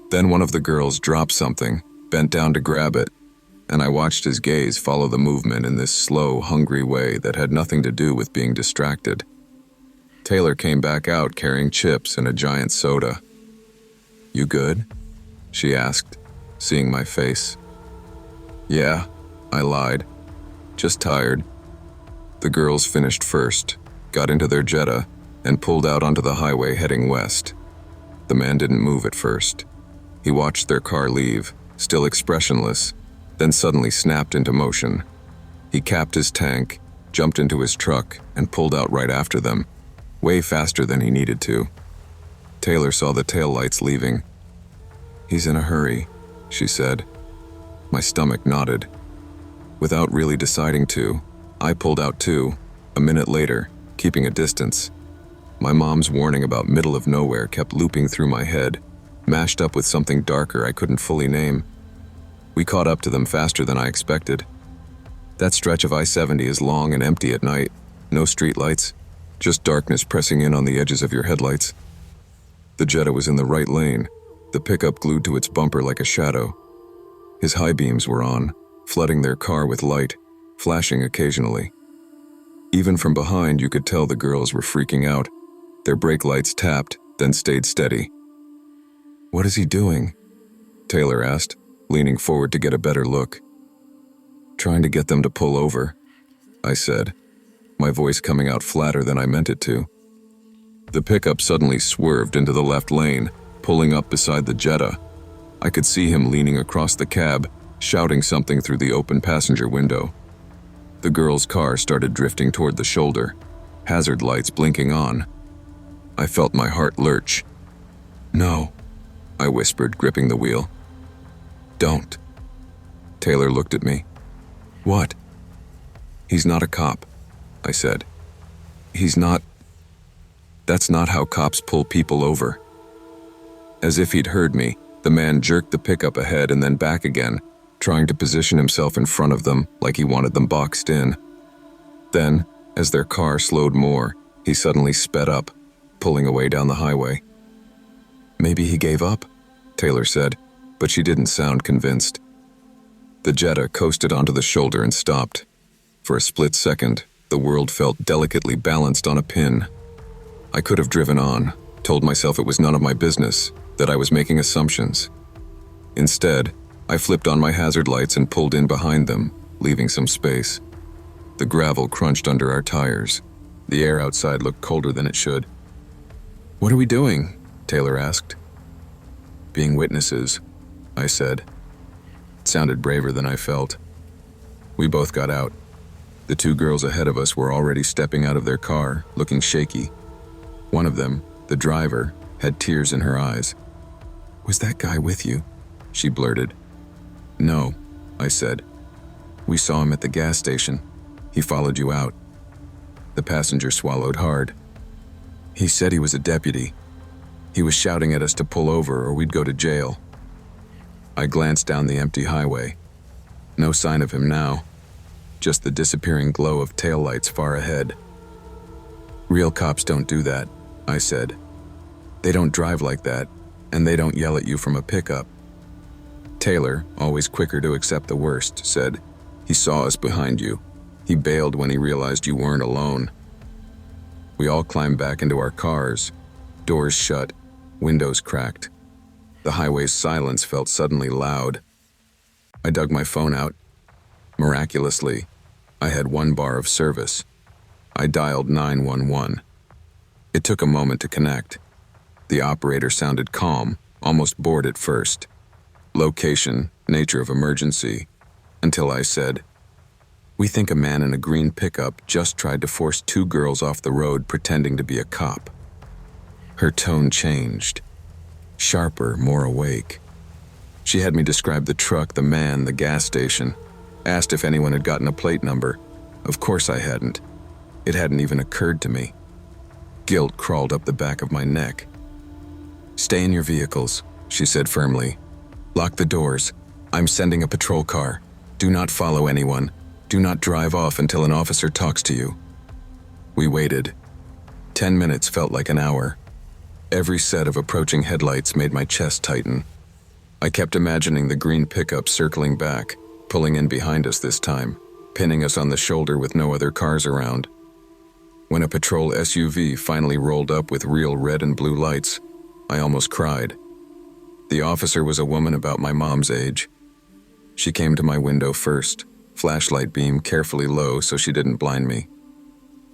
Then one of the girls dropped something, bent down to grab it, and I watched his gaze follow the movement in this slow, hungry way that had nothing to do with being distracted. Taylor came back out carrying chips and a giant soda. "You good?" she asked, seeing my face. "Yeah," I lied. "Just tired." The girls finished first, got into their Jetta, and pulled out onto the highway heading west. The man didn't move at first. He watched their car leave, still expressionless, then suddenly snapped into motion. He capped his tank, jumped into his truck, and pulled out right after them, way faster than he needed to. Taylor saw the taillights leaving. "He's in a hurry," she said. My stomach nodded. Without really deciding to, I pulled out too, a minute later, keeping a distance. My mom's warning about middle of nowhere kept looping through my head, mashed up with something darker I couldn't fully name. We caught up to them faster than I expected. That stretch of I-70 is long and empty at night, no streetlights, just darkness pressing in on the edges of your headlights. The Jetta was in the right lane, the pickup glued to its bumper like a shadow. His high beams were on, flooding their car with light, flashing occasionally. Even from behind, you could tell the girls were freaking out. Their brake lights tapped, then stayed steady. "What is he doing?" Taylor asked, leaning forward to get a better look. "Trying to get them to pull over," I said, my voice coming out flatter than I meant it to. The pickup suddenly swerved into the left lane, pulling up beside the Jetta. I could see him leaning across the cab, shouting something through the open passenger window. The girl's car started drifting toward the shoulder, hazard lights blinking on. I felt my heart lurch. "No," I whispered, gripping the wheel. "Don't." Taylor looked at me. "What?" "He's not a cop," I said. "He's not. That's not how cops pull people over." As if he'd heard me, the man jerked the pickup ahead and then back again, trying to position himself in front of them like he wanted them boxed in. Then, as their car slowed more, he suddenly sped up, pulling away down the highway. "Maybe he gave up," Taylor said, but she didn't sound convinced. The Jetta coasted onto the shoulder and stopped. For a split second, the world felt delicately balanced on a pin. I could have driven on, told myself it was none of my business, that I was making assumptions. Instead, I flipped on my hazard lights and pulled in behind them, leaving some space. The gravel crunched under our tires. The air outside looked colder than it should. "What are we doing?" Taylor asked. "Being witnesses," I said. It sounded braver than I felt. We both got out. The two girls ahead of us were already stepping out of their car, looking shaky. One of them, the driver, had tears in her eyes. "Was that guy with you?" she blurted. "No," I said. "We saw him at the gas station. He followed you out." The passenger swallowed hard. "He said he was a deputy. He was shouting at us to pull over or we'd go to jail." I glanced down the empty highway. No sign of him now, just the disappearing glow of taillights far ahead. "Real cops don't do that," I said. "They don't drive like that, and they don't yell at you from a pickup." Taylor, always quicker to accept the worst, said, "He saw us behind you. He bailed when he realized you weren't alone." We all climbed back into our cars, doors shut, windows cracked. The highway's silence felt suddenly loud. I dug my phone out. Miraculously, I had 1 bar of service. I dialed 911. It took a moment to connect. The operator sounded calm, almost bored at first. Location, nature of emergency, until I said, "We think a man in a green pickup just tried to force 2 girls off the road pretending to be a cop." Her tone changed. Sharper, more awake. She had me describe the truck, the man, the gas station. Asked if anyone had gotten a plate number. Of course I hadn't. It hadn't even occurred to me. Guilt crawled up the back of my neck. "Stay in your vehicles," she said firmly. "Lock the doors. I'm sending a patrol car. Do not follow anyone. Do not drive off until an officer talks to you." We waited. 10 minutes felt like an hour. Every set of approaching headlights made my chest tighten. I kept imagining the green pickup circling back, pulling in behind us this time, pinning us on the shoulder with no other cars around. When a patrol SUV finally rolled up with real red and blue lights, I almost cried. The officer was a woman about my mom's age. She came to my window first, flashlight beam carefully low so she didn't blind me.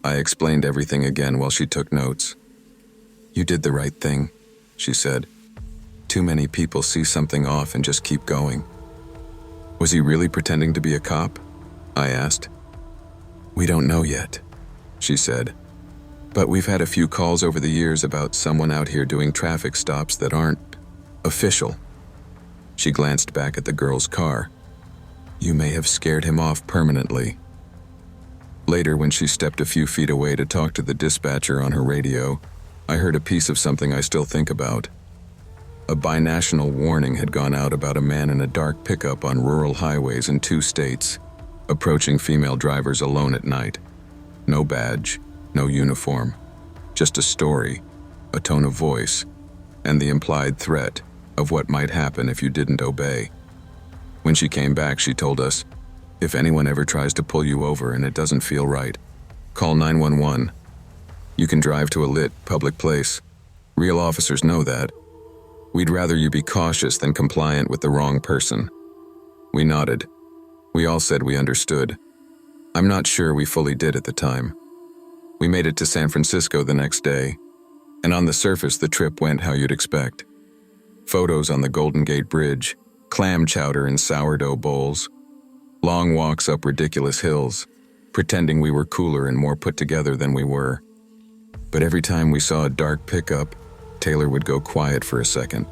I explained everything again while she took notes. "You did the right thing," she said. "Too many people see something off and just keep going." "Was he really pretending to be a cop?" I asked. "We don't know yet," she said. "But we've had a few calls over the years about someone out here doing traffic stops that aren't official." She glanced back at the girl's car. "You may have scared him off permanently." Later, when she stepped a few feet away to talk to the dispatcher on her radio, I heard a piece of something I still think about. A binational warning had gone out about a man in a dark pickup on rural highways in 2 states, approaching female drivers alone at night. No badge, no uniform, just a story, a tone of voice, and the implied threat of what might happen if you didn't obey. When she came back, she told us, "If anyone ever tries to pull you over and it doesn't feel right, call 911. You can drive to a lit, public place. Real officers know that. We'd rather you be cautious than compliant with the wrong person." We nodded. We all said we understood. I'm not sure we fully did at the time. We made it to San Francisco the next day, and on the surface the trip went how you'd expect. Photos on the Golden Gate Bridge, clam chowder in sourdough bowls, long walks up ridiculous hills, pretending we were cooler and more put together than we were. But every time we saw a dark pickup, Taylor would go quiet for a second.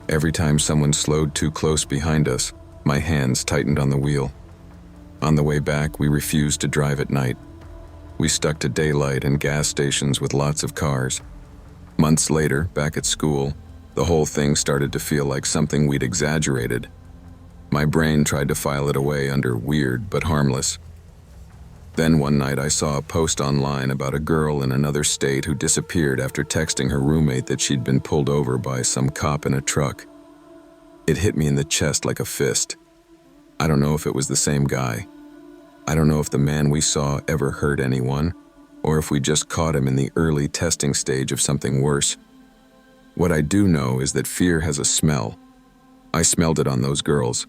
Every time someone slowed too close behind us, my hands tightened on the wheel. On the way back, we refused to drive at night. We stuck to daylight and gas stations with lots of cars. Months later, back at school, The whole thing started to feel like something we'd exaggerated. My brain tried to file it away under weird but harmless. Then one night I saw a post online about a girl in another state who disappeared after texting her roommate that she'd been pulled over by some cop in a truck. It hit me in the chest like a fist. I don't know if it was the same guy. I don't know if the man we saw ever hurt anyone, or if we just caught him in the early testing stage of something worse. What I do know is that fear has a smell. I smelled it on those girls.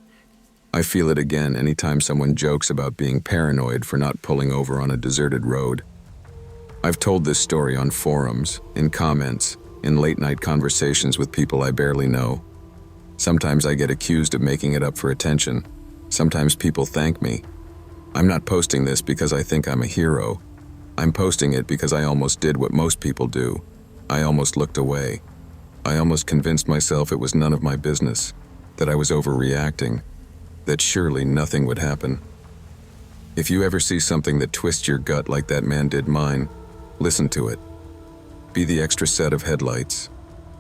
I feel it again anytime someone jokes about being paranoid for not pulling over on a deserted road. I've told this story on forums, in comments, in late-night conversations with people I barely know. Sometimes I get accused of making it up for attention. Sometimes people thank me. I'm not posting this because I think I'm a hero. I'm posting it because I almost did what most people do. I almost looked away. I almost convinced myself it was none of my business, that I was overreacting, that surely nothing would happen. If you ever see something that twists your gut like that man did mine, listen to it. Be the extra set of headlights.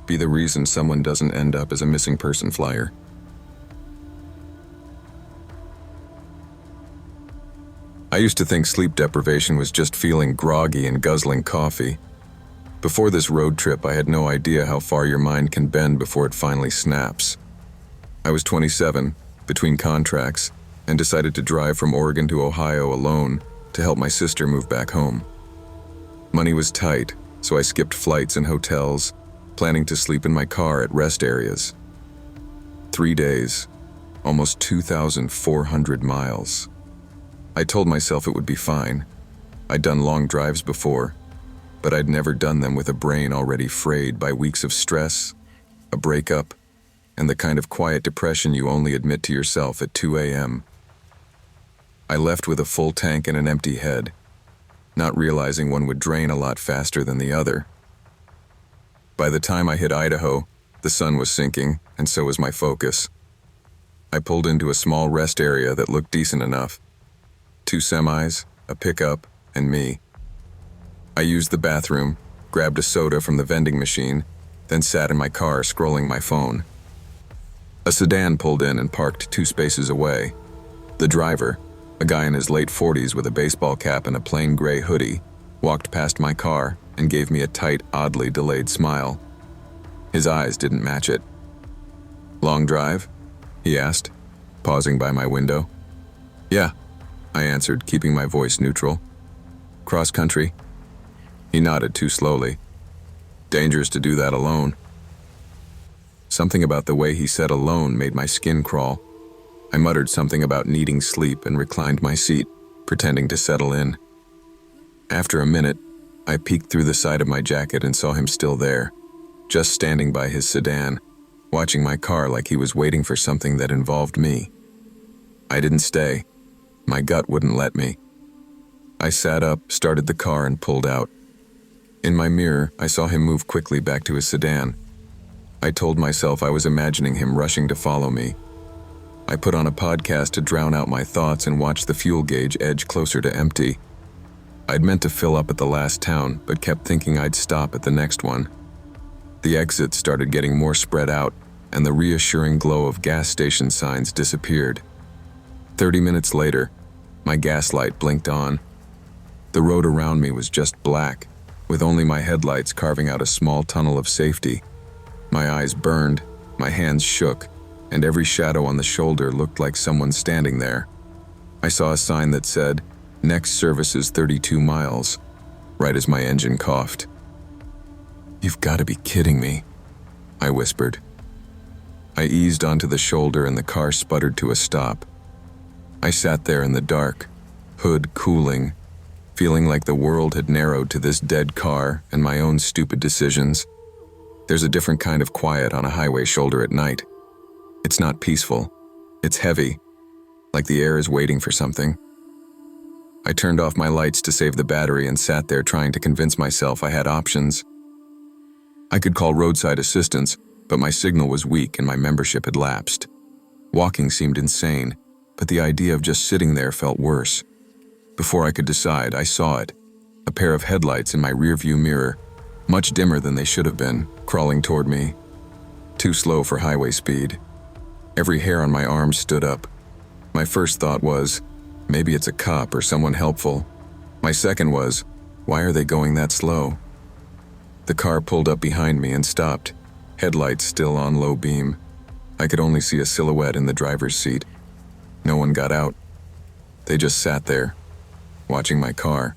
Be the reason someone doesn't end up as a missing person flyer. I used to think sleep deprivation was just feeling groggy and guzzling coffee. Before this road trip, I had no idea how far your mind can bend before it finally snaps. I was 27, between contracts, and decided to drive from Oregon to Ohio alone to help my sister move back home. Money was tight, so I skipped flights and hotels, planning to sleep in my car at rest areas. 3 days, almost 2,400 miles. I told myself it would be fine. I'd done long drives before, but I'd never done them with a brain already frayed by weeks of stress, a breakup, and the kind of quiet depression you only admit to yourself at 2 a.m. I left with a full tank and an empty head, not realizing one would drain a lot faster than the other. By the time I hit Idaho, the sun was sinking, and so was my focus. I pulled into a small rest area that looked decent enough. 2 semis, a pickup, and me. I used the bathroom, grabbed a soda from the vending machine, then sat in my car scrolling my phone. A sedan pulled in and parked 2 spaces away. The driver, a guy in his late 40s with a baseball cap and a plain gray hoodie, walked past my car and gave me a tight, oddly delayed smile. His eyes didn't match it. "Long drive?" he asked, pausing by my window. "Yeah," I answered, keeping my voice neutral. "Cross country?" He nodded too slowly. "Dangerous to do that alone." Something about the way he said alone made my skin crawl. I muttered something about needing sleep and reclined my seat, pretending to settle in. After a minute, I peeked through the side of my jacket and saw him still there, just standing by his sedan, watching my car like he was waiting for something that involved me. I didn't stay. My gut wouldn't let me. I sat up, started the car, and pulled out. In my mirror, I saw him move quickly back to his sedan. I told myself I was imagining him rushing to follow me. I put on a podcast to drown out my thoughts and watched the fuel gauge edge closer to empty. I'd meant to fill up at the last town, but kept thinking I'd stop at the next one. The exits started getting more spread out, and the reassuring glow of gas station signs disappeared. 30 minutes later, my gas light blinked on. The road around me was just black, with only my headlights carving out a small tunnel of safety. My eyes burned, my hands shook, and every shadow on the shoulder looked like someone standing there. I saw a sign that said, "Next service is 32 miles," right as my engine coughed. "You've got to be kidding me," I whispered. I eased onto the shoulder and the car sputtered to a stop. I sat there in the dark, hood cooling, feeling like the world had narrowed to this dead car and my own stupid decisions. There's a different kind of quiet on a highway shoulder at night. It's not peaceful. It's heavy, like the air is waiting for something. I turned off my lights to save the battery and sat there trying to convince myself I had options. I could call roadside assistance, but my signal was weak and my membership had lapsed. Walking seemed insane, but the idea of just sitting there felt worse. Before I could decide, I saw it, a pair of headlights in my rearview mirror, much dimmer than they should have been, crawling toward me. Too slow for highway speed. Every hair on my arm stood up. My first thought was, maybe it's a cop or someone helpful. My second was, why are they going that slow? The car pulled up behind me and stopped, headlights still on low beam. I could only see a silhouette in the driver's seat. No one got out. They just sat there, watching my car.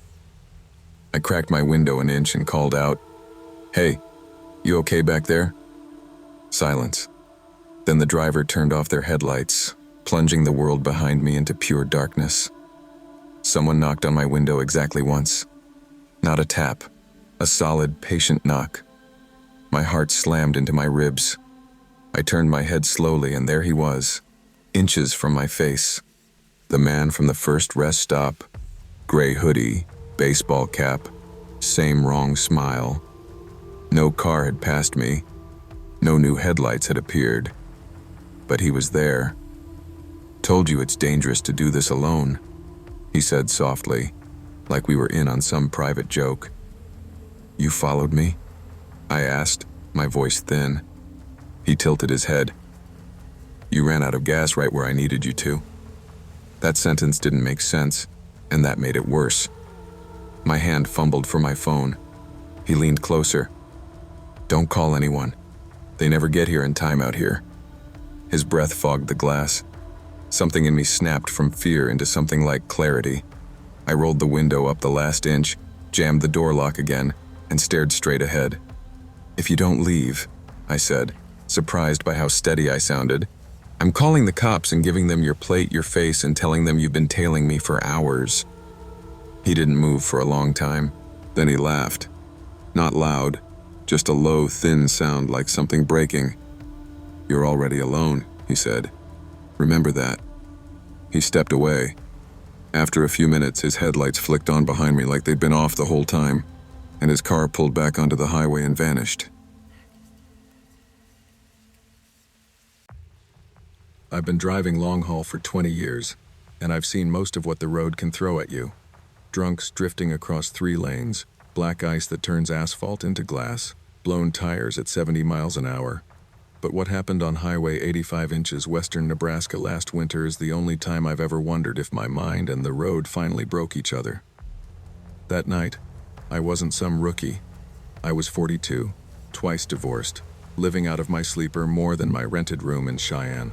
I cracked my window an inch and called out, "Hey, you okay back there?" Silence. Then the driver turned off their headlights, plunging the world behind me into pure darkness. Someone knocked on my window exactly once. Not a tap, a solid, patient knock. My heart slammed into my ribs. I turned my head slowly, and there he was, inches from my face. The man from the first rest stop. Gray hoodie, baseball cap, same wrong smile. No car had passed me. No new headlights had appeared. But he was there. "Told you it's dangerous to do this alone," he said softly, like we were in on some private joke. "You followed me?" I asked, my voice thin. He tilted his head. "You ran out of gas right where I needed you to." That sentence didn't make sense, and that made it worse. My hand fumbled for my phone. He leaned closer. "Don't call anyone. They never get here in time out here." His breath fogged the glass. Something in me snapped from fear into something like clarity. I rolled the window up the last inch, jammed the door lock again, and stared straight ahead. "If you don't leave," I said, surprised by how steady I sounded, "I'm calling the cops and giving them your plate, your face, and telling them you've been tailing me for hours." He didn't move for a long time. Then he laughed. Not loud, just a low, thin sound like something breaking. "You're already alone," he said. "Remember that." He stepped away. After a few minutes, his headlights flicked on behind me like they'd been off the whole time, and his car pulled back onto the highway and vanished. I've been driving long haul for 20 years, and I've seen most of what the road can throw at you. Drunks drifting across 3 lanes, black ice that turns asphalt into glass, blown tires at 70 miles an hour. But what happened on Highway 85 inches western Nebraska last winter is the only time I've ever wondered if my mind and the road finally broke each other. That night, I wasn't some rookie. I was 42, twice divorced, living out of my sleeper more than my rented room in Cheyenne.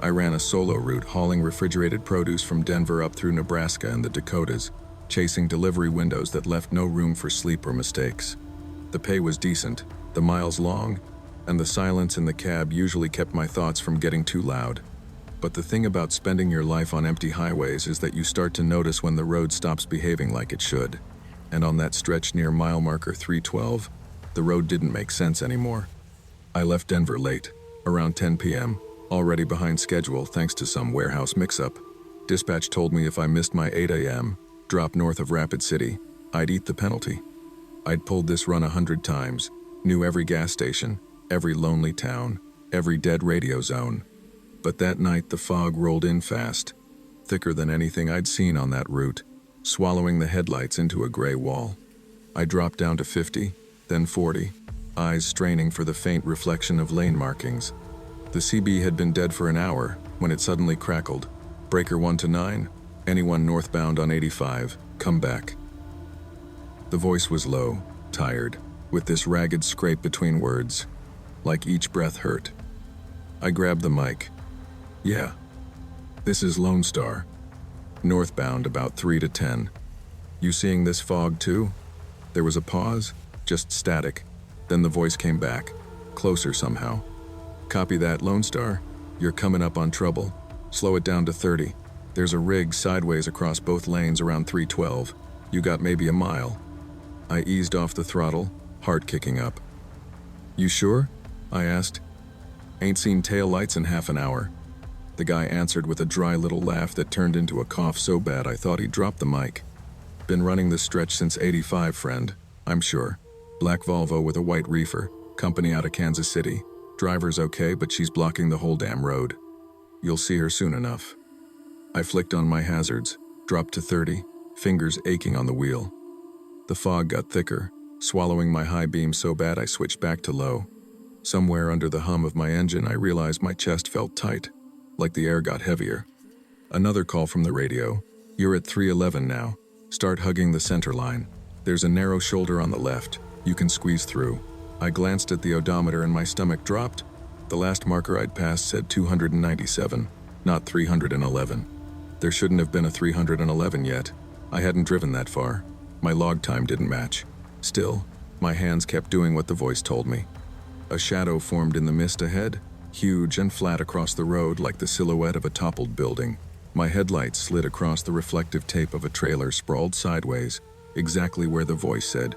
I ran a solo route hauling refrigerated produce from Denver up through Nebraska and the Dakotas, chasing delivery windows that left no room for sleep or mistakes. The pay was decent, the miles long, and the silence in the cab usually kept my thoughts from getting too loud. But the thing about spending your life on empty highways is that you start to notice when the road stops behaving like it should. And on that stretch near mile marker 312, the road didn't make sense anymore. I left Denver late, around 10 p.m., already behind schedule thanks to some warehouse mix-up. Dispatch told me if I missed my 8 a.m., drop north of Rapid City, I'd eat the penalty. I'd pulled this run 100 times, knew every gas station, every lonely town, every dead radio zone. But that night the fog rolled in fast, thicker than anything I'd seen on that route, swallowing the headlights into a gray wall. I dropped down to 50, then 40, eyes straining for the faint reflection of lane markings. The CB had been dead for an hour when it suddenly crackled. Breaker 1 to 9, anyone northbound on 85, come back. The voice was low, tired, with this ragged scrape between words, like each breath hurt. I grabbed the mic. "Yeah, this is Lone Star. Northbound about 3 to 10. You seeing this fog too?" There was a pause, just static. Then the voice came back, closer somehow. "Copy that, Lone Star. You're coming up on trouble. Slow it down to 30. There's a rig sideways across both lanes around 312. You got maybe a mile." I eased off the throttle, heart kicking up. "You sure?" I asked. "Ain't seen tail lights in half an hour." The guy answered with a dry little laugh that turned into a cough so bad I thought he'd dropped the mic. "Been running this stretch since 85, friend, I'm sure. Black Volvo with a white reefer, company out of Kansas City. Driver's okay, but she's blocking the whole damn road. You'll see her soon enough." I flicked on my hazards, dropped to 30, fingers aching on the wheel. The fog got thicker, swallowing my high beam so bad I switched back to low. Somewhere under the hum of my engine, I realized my chest felt tight, like the air got heavier. Another call from the radio. "You're at 311 now. Start hugging the center line. There's a narrow shoulder on the left. You can squeeze through." I glanced at the odometer and my stomach dropped. The last marker I'd passed said 297, not 311. There shouldn't have been a 311 yet. I hadn't driven that far. My log time didn't match. Still, my hands kept doing what the voice told me. A shadow formed in the mist ahead, huge and flat across the road like the silhouette of a toppled building. My headlights slid across the reflective tape of a trailer sprawled sideways, exactly where the voice said.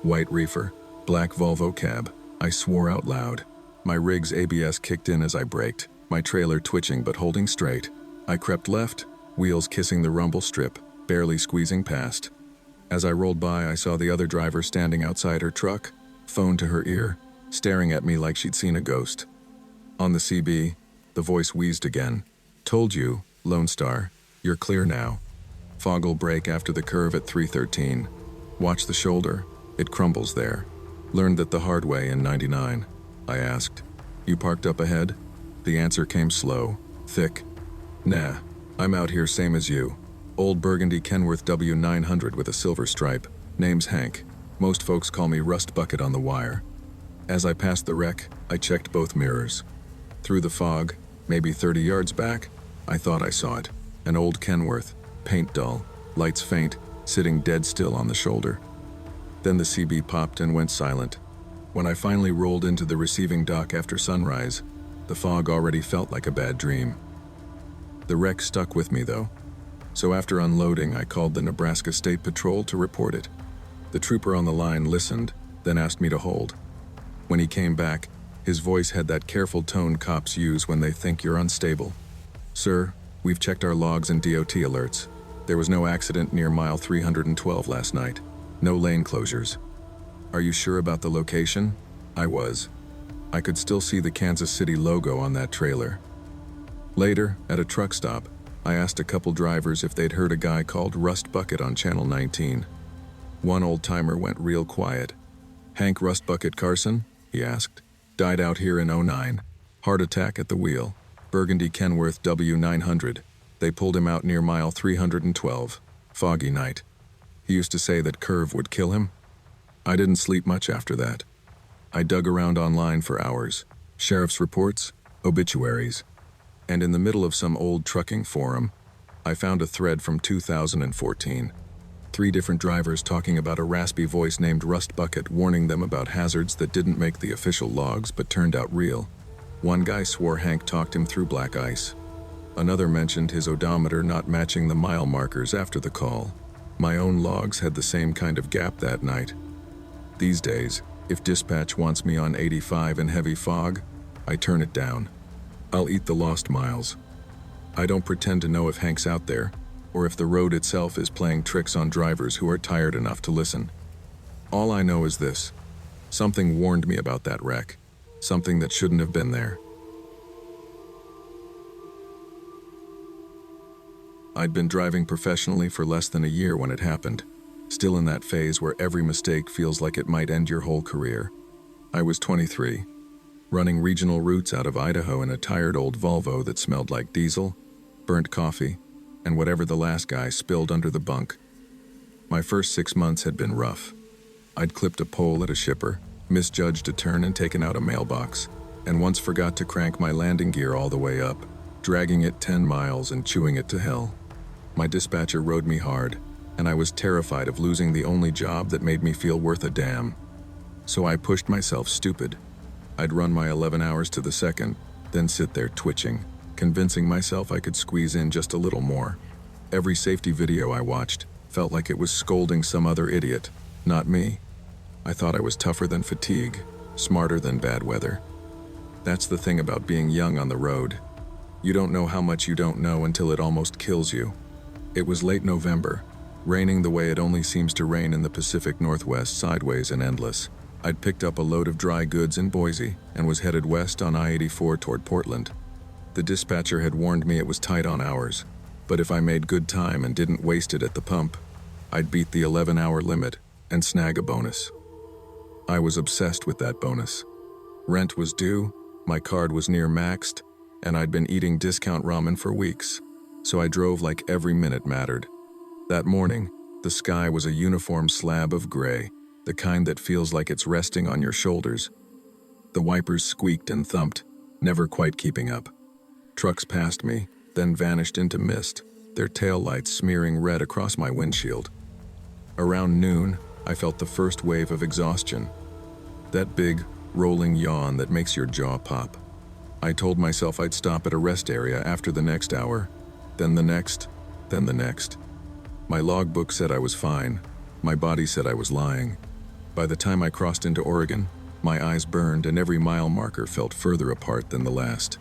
White reefer, black Volvo cab. I swore out loud. My rig's ABS kicked in as I braked, my trailer twitching but holding straight. I crept left, wheels kissing the rumble strip, barely squeezing past. As I rolled by, I saw the other driver standing outside her truck, phone to her ear, staring at me like she'd seen a ghost. On the CB, the voice wheezed again. "Told you, Lone Star, you're clear now. Fog'll break after the curve at 313. Watch the shoulder, it crumbles there. Learned that the hard way in 99. I asked, "You parked up ahead?" The answer came slow, thick. "Nah, I'm out here same as you. Old burgundy Kenworth W900 with a silver stripe. Name's Hank. Most folks call me Rust Bucket on the wire." As I passed the wreck, I checked both mirrors. Through the fog, maybe 30 yards back, I thought I saw it. An old Kenworth, paint dull, lights faint, sitting dead still on the shoulder. Then the CB popped and went silent. When I finally rolled into the receiving dock after sunrise, the fog already felt like a bad dream. The wreck stuck with me though. So after unloading, I called the Nebraska State Patrol to report it. The trooper on the line listened, then asked me to hold. When he came back, his voice had that careful tone cops use when they think you're unstable. "Sir, we've checked our logs and DOT alerts. There was no accident near mile 312 last night. No lane closures." "Are you sure about the location?" I was. I could still see the Kansas City logo on that trailer. Later, at a truck stop, I asked a couple drivers if they'd heard a guy called Rust Bucket on Channel 19. One old-timer went real quiet. "Hank Rust Bucket Carson?" he asked. "Died out here in 09. Heart attack at the wheel. Burgundy Kenworth W900. They pulled him out near mile 312. Foggy night. He used to say that curve would kill him." I didn't sleep much after that. I dug around online for hours. Sheriff's reports, obituaries. And in the middle of some old trucking forum, I found a thread from 2014. 3 different drivers talking about a raspy voice named Rust Bucket warning them about hazards that didn't make the official logs but turned out real. One guy swore Hank talked him through black ice. Another mentioned his odometer not matching the mile markers after the call. My own logs had the same kind of gap that night. These days, if dispatch wants me on 85 in heavy fog, I turn it down. I'll eat the lost miles. I don't pretend to know if Hank's out there, or if the road itself is playing tricks on drivers who are tired enough to listen. All I know is this: something warned me about that wreck, something that shouldn't have been there. I'd been driving professionally for less than a year when it happened, still in that phase where every mistake feels like it might end your whole career. I was 23, running regional routes out of Idaho in a tired old Volvo that smelled like diesel, burnt coffee, and whatever the last guy spilled under the bunk. My first 6 months had been rough. I'd clipped a pole at a shipper, misjudged a turn and taken out a mailbox, and once forgot to crank my landing gear all the way up, dragging it 10 miles and chewing it to hell. My dispatcher rode me hard, and I was terrified of losing the only job that made me feel worth a damn. So I pushed myself stupid. I'd run my 11 hours to the second, then sit there twitching, convincing myself I could squeeze in just a little more. Every safety video I watched felt like it was scolding some other idiot, not me. I thought I was tougher than fatigue, smarter than bad weather. That's the thing about being young on the road. You don't know how much you don't know until it almost kills you. It was late November, raining the way it only seems to rain in the Pacific Northwest, sideways and endless. I'd picked up a load of dry goods in Boise and was headed west on I-84 toward Portland. The dispatcher had warned me it was tight on hours, but if I made good time and didn't waste it at the pump, I'd beat the 11-hour limit and snag a bonus. I was obsessed with that bonus. Rent was due, my card was near maxed, and I'd been eating discount ramen for weeks, so I drove like every minute mattered. That morning, the sky was a uniform slab of gray, the kind that feels like it's resting on your shoulders. The wipers squeaked and thumped, never quite keeping up. Trucks passed me, then vanished into mist, their taillights smearing red across my windshield. Around noon, I felt the first wave of exhaustion. That big, rolling yawn that makes your jaw pop. I told myself I'd stop at a rest area after the next hour, then the next, then the next. My logbook said I was fine. My body said I was lying. By the time I crossed into Oregon, my eyes burned and every mile marker felt further apart than the last.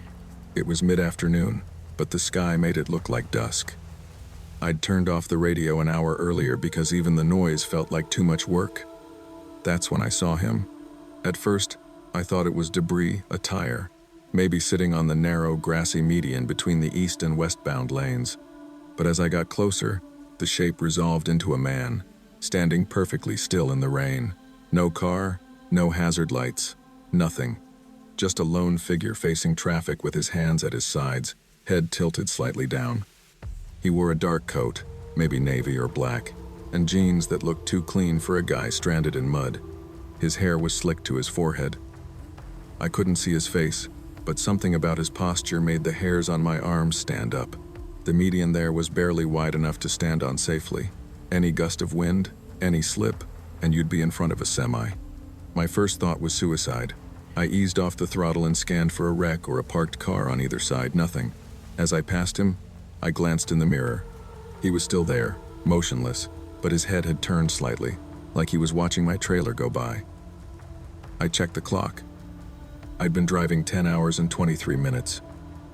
It was mid-afternoon, but the sky made it look like dusk. I'd turned off the radio an hour earlier because even the noise felt like too much work. That's when I saw him. At first, I thought it was debris, a tire, maybe sitting on the narrow, grassy median between the east and westbound lanes. But as I got closer, the shape resolved into a man, standing perfectly still in the rain. No car, no hazard lights, nothing. Just a lone figure facing traffic with his hands at his sides, head tilted slightly down. He wore a dark coat, maybe navy or black, and jeans that looked too clean for a guy stranded in mud. His hair was slicked to his forehead. I couldn't see his face, but something about his posture made the hairs on my arms stand up. The median there was barely wide enough to stand on safely. Any gust of wind, any slip, and you'd be in front of a semi. My first thought was suicide. I eased off the throttle and scanned for a wreck or a parked car on either side, nothing. As I passed him, I glanced in the mirror. He was still there, motionless, but his head had turned slightly, like he was watching my trailer go by. I checked the clock. I'd been driving 10 hours and 23 minutes.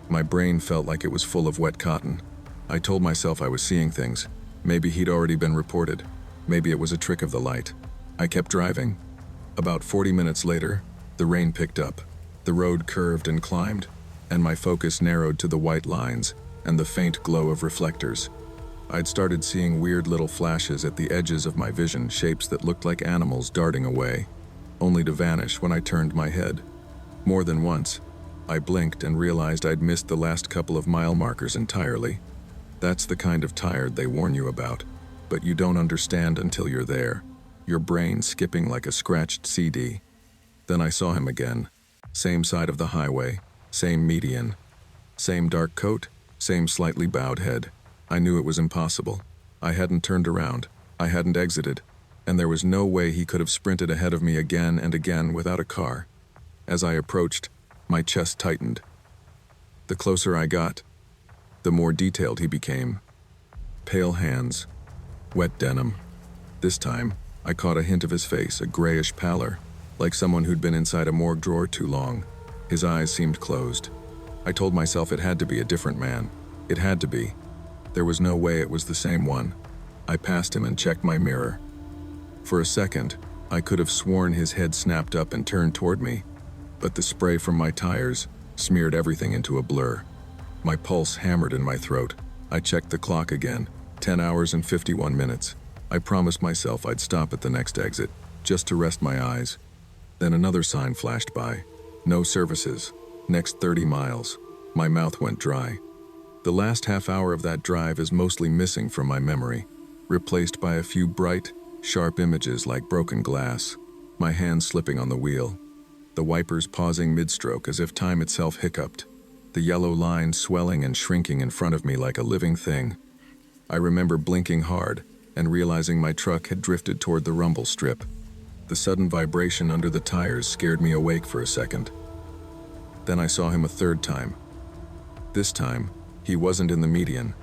My brain felt like it was full of wet cotton. I told myself I was seeing things. Maybe he'd already been reported. Maybe it was a trick of the light. I kept driving. About 40 minutes later, the rain picked up. The road curved and climbed, and my focus narrowed to the white lines and the faint glow of reflectors. I'd started seeing weird little flashes at the edges of my vision, shapes that looked like animals darting away, only to vanish when I turned my head. More than once, I blinked and realized I'd missed the last couple of mile markers entirely. That's the kind of tired they warn you about, but you don't understand until you're there, your brain skipping like a scratched CD. Then I saw him again. Same side of the highway, same median. Same dark coat, same slightly bowed head. I knew it was impossible. I hadn't turned around. I hadn't exited. And there was no way he could have sprinted ahead of me again and again without a car. As I approached, my chest tightened. The closer I got, the more detailed he became. Pale hands, wet denim. This time, I caught a hint of his face, a grayish pallor, like someone who'd been inside a morgue drawer too long. His eyes seemed closed. I told myself it had to be a different man. It had to be. There was no way it was the same one. I passed him and checked my mirror. For a second, I could have sworn his head snapped up and turned toward me, but the spray from my tires smeared everything into a blur. My pulse hammered in my throat. I checked the clock again, 10 hours and 51 minutes. I promised myself I'd stop at the next exit, just to rest my eyes. Then another sign flashed by. No services. Next 30 miles. My mouth went dry. The last half hour of that drive is mostly missing from my memory, replaced by a few bright, sharp images like broken glass, my hands slipping on the wheel, the wipers pausing mid-stroke as if time itself hiccuped, the yellow line swelling and shrinking in front of me like a living thing. I remember blinking hard and realizing my truck had drifted toward the rumble strip. The sudden vibration under the tires scared me awake for a second. Then I saw him a third time. This time, he wasn't in the median.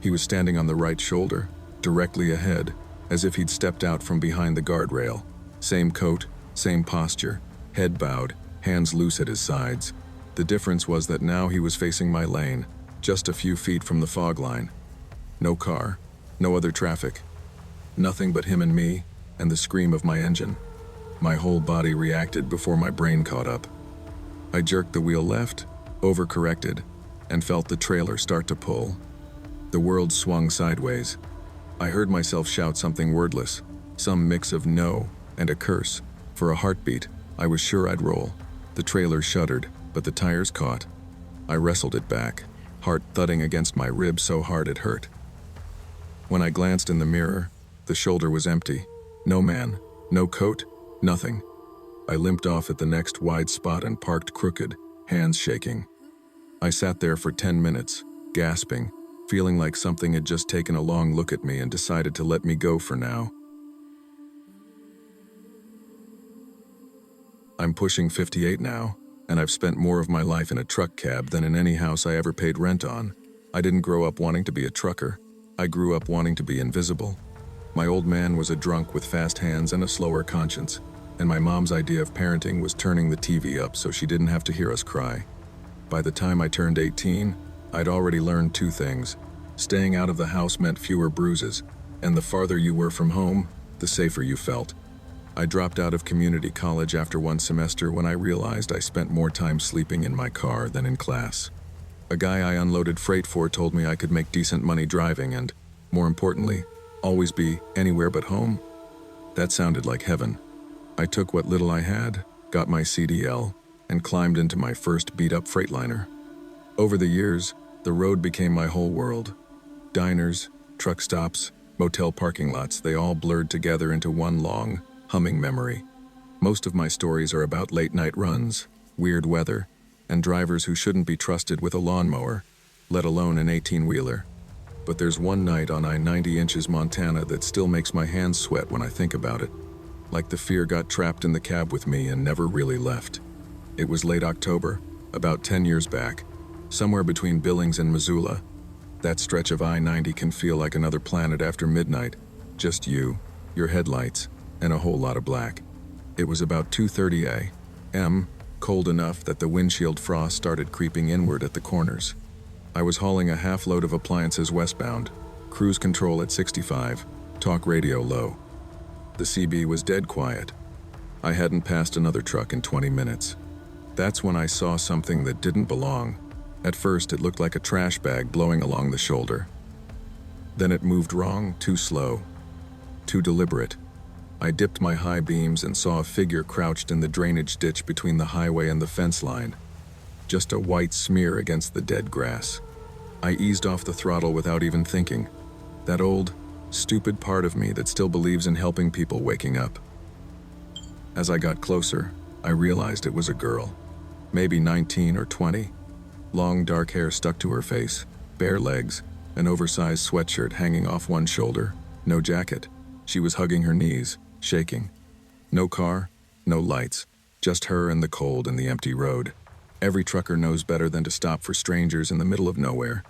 He was standing on the right shoulder, directly ahead, as if he'd stepped out from behind the guardrail. Same coat, same posture, head bowed, hands loose at his sides. The difference was that now he was facing my lane, just a few feet from the fog line. No car, no other traffic. Nothing but him and me, and the scream of my engine. My whole body reacted before my brain caught up. I jerked the wheel left, overcorrected, and felt the trailer start to pull. The world swung sideways. I heard myself shout something wordless, some mix of no and a curse. For a heartbeat, I was sure I'd roll. The trailer shuddered, but the tires caught. I wrestled it back, heart thudding against my rib so hard it hurt. When I glanced in the mirror, the shoulder was empty. No man, no coat, nothing. I limped off at the next wide spot and parked crooked, hands shaking. I sat there for 10 minutes, gasping, feeling like something had just taken a long look at me and decided to let me go for now. I'm pushing 58 now, and I've spent more of my life in a truck cab than in any house I ever paid rent on. I didn't grow up wanting to be a trucker. I grew up wanting to be invisible. My old man was a drunk with fast hands and a slower conscience, and my mom's idea of parenting was turning the TV up so she didn't have to hear us cry. By the time I turned 18, I'd already learned two things. Staying out of the house meant fewer bruises, and the farther you were from home, the safer you felt. I dropped out of community college after one semester when I realized I spent more time sleeping in my car than in class. A guy I unloaded freight for told me I could make decent money driving and, more importantly, always be anywhere but home. That sounded like heaven. I took what little I had, got my CDL, and climbed into my first beat-up Freightliner. Over the years, the road became my whole world. Diners, truck stops, motel parking lots, they all blurred together into one long, humming memory. Most of my stories are about late-night runs, weird weather, and drivers who shouldn't be trusted with a lawnmower, let alone an 18-wheeler. But there's one night on I-90 Montana that still makes my hands sweat when I think about it. Like the fear got trapped in the cab with me and never really left. It was late October, about 10 years back, somewhere between Billings and Missoula. That stretch of I-90 can feel like another planet after midnight. Just you, your headlights, and a whole lot of black. It was about 2:30 a.m., cold enough that the windshield frost started creeping inward at the corners. I was hauling a half load of appliances westbound, cruise control at 65, talk radio low. The CB was dead quiet. I hadn't passed another truck in 20 minutes. That's when I saw something that didn't belong. At first, it looked like a trash bag blowing along the shoulder. Then it moved wrong, too slow, too deliberate. I dipped my high beams and saw a figure crouched in the drainage ditch between the highway and the fence line. Just a white smear against the dead grass. I eased off the throttle without even thinking. That old, stupid part of me that still believes in helping people waking up. As I got closer, I realized it was a girl. Maybe 19 or 20. Long dark hair stuck to her face, bare legs, an oversized sweatshirt hanging off one shoulder, no jacket. She was hugging her knees, shaking. No car, no lights, just her and the cold and the empty road. Every trucker knows better than to stop for strangers in the middle of nowhere.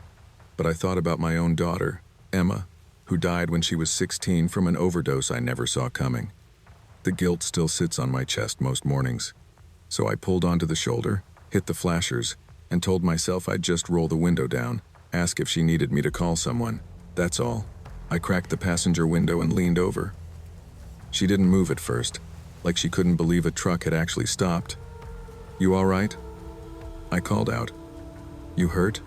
But I thought about my own daughter, Emma, who died when she was 16 from an overdose I never saw coming. The guilt still sits on my chest most mornings. So I pulled onto the shoulder, hit the flashers, and told myself I'd just roll the window down, ask if she needed me to call someone. That's all. I cracked the passenger window and leaned over. She didn't move at first, like she couldn't believe a truck had actually stopped. "You all right?" I called out. "You hurt?"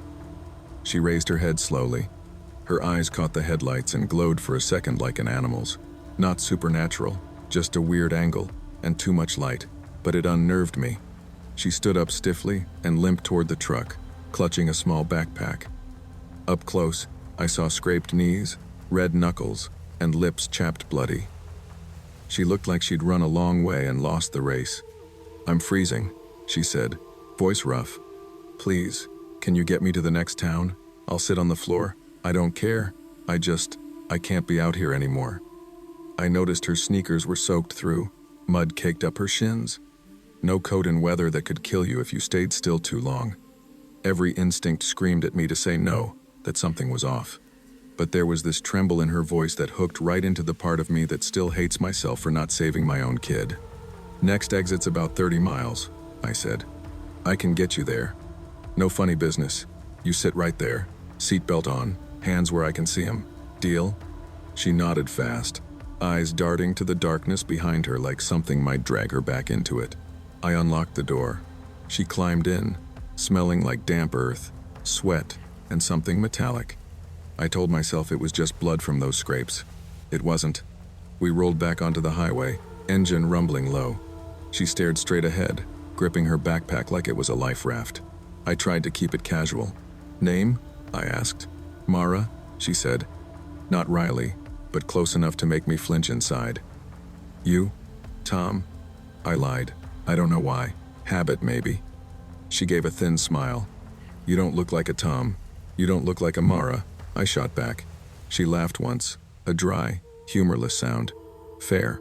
She raised her head slowly. Her eyes caught the headlights and glowed for a second like an animal's. Not supernatural, just a weird angle and too much light, but it unnerved me. She stood up stiffly and limped toward the truck, clutching a small backpack. Up close, I saw scraped knees, red knuckles, and lips chapped bloody. She looked like she'd run a long way and lost the race. "I'm freezing," she said, voice rough. "Please, can you get me to the next town? I'll sit on the floor. I don't care. I can't be out here anymore." I noticed her sneakers were soaked through, mud caked up her shins. No coat in weather that could kill you if you stayed still too long. Every instinct screamed at me to say no, that something was off. But there was this tremble in her voice that hooked right into the part of me that still hates myself for not saving my own kid. "Next exit's about 30 miles, I said. "I can get you there. No funny business. You sit right there, seatbelt on, hands where I can see 'em. Deal?" She nodded fast, eyes darting to the darkness behind her like something might drag her back into it. I unlocked the door. She climbed in, smelling like damp earth, sweat, and something metallic. I told myself it was just blood from those scrapes. It wasn't. We rolled back onto the highway, engine rumbling low. She stared straight ahead, gripping her backpack like it was a life raft. I tried to keep it casual. "Name?" I asked. "Mara," she said. Not Riley, but close enough to make me flinch inside. "You?" "Tom." I lied. I don't know why. Habit, maybe. She gave a thin smile. "You don't look like a Tom. You don't look like a Mara," I shot back. She laughed once, a dry, humorless sound. "Fair."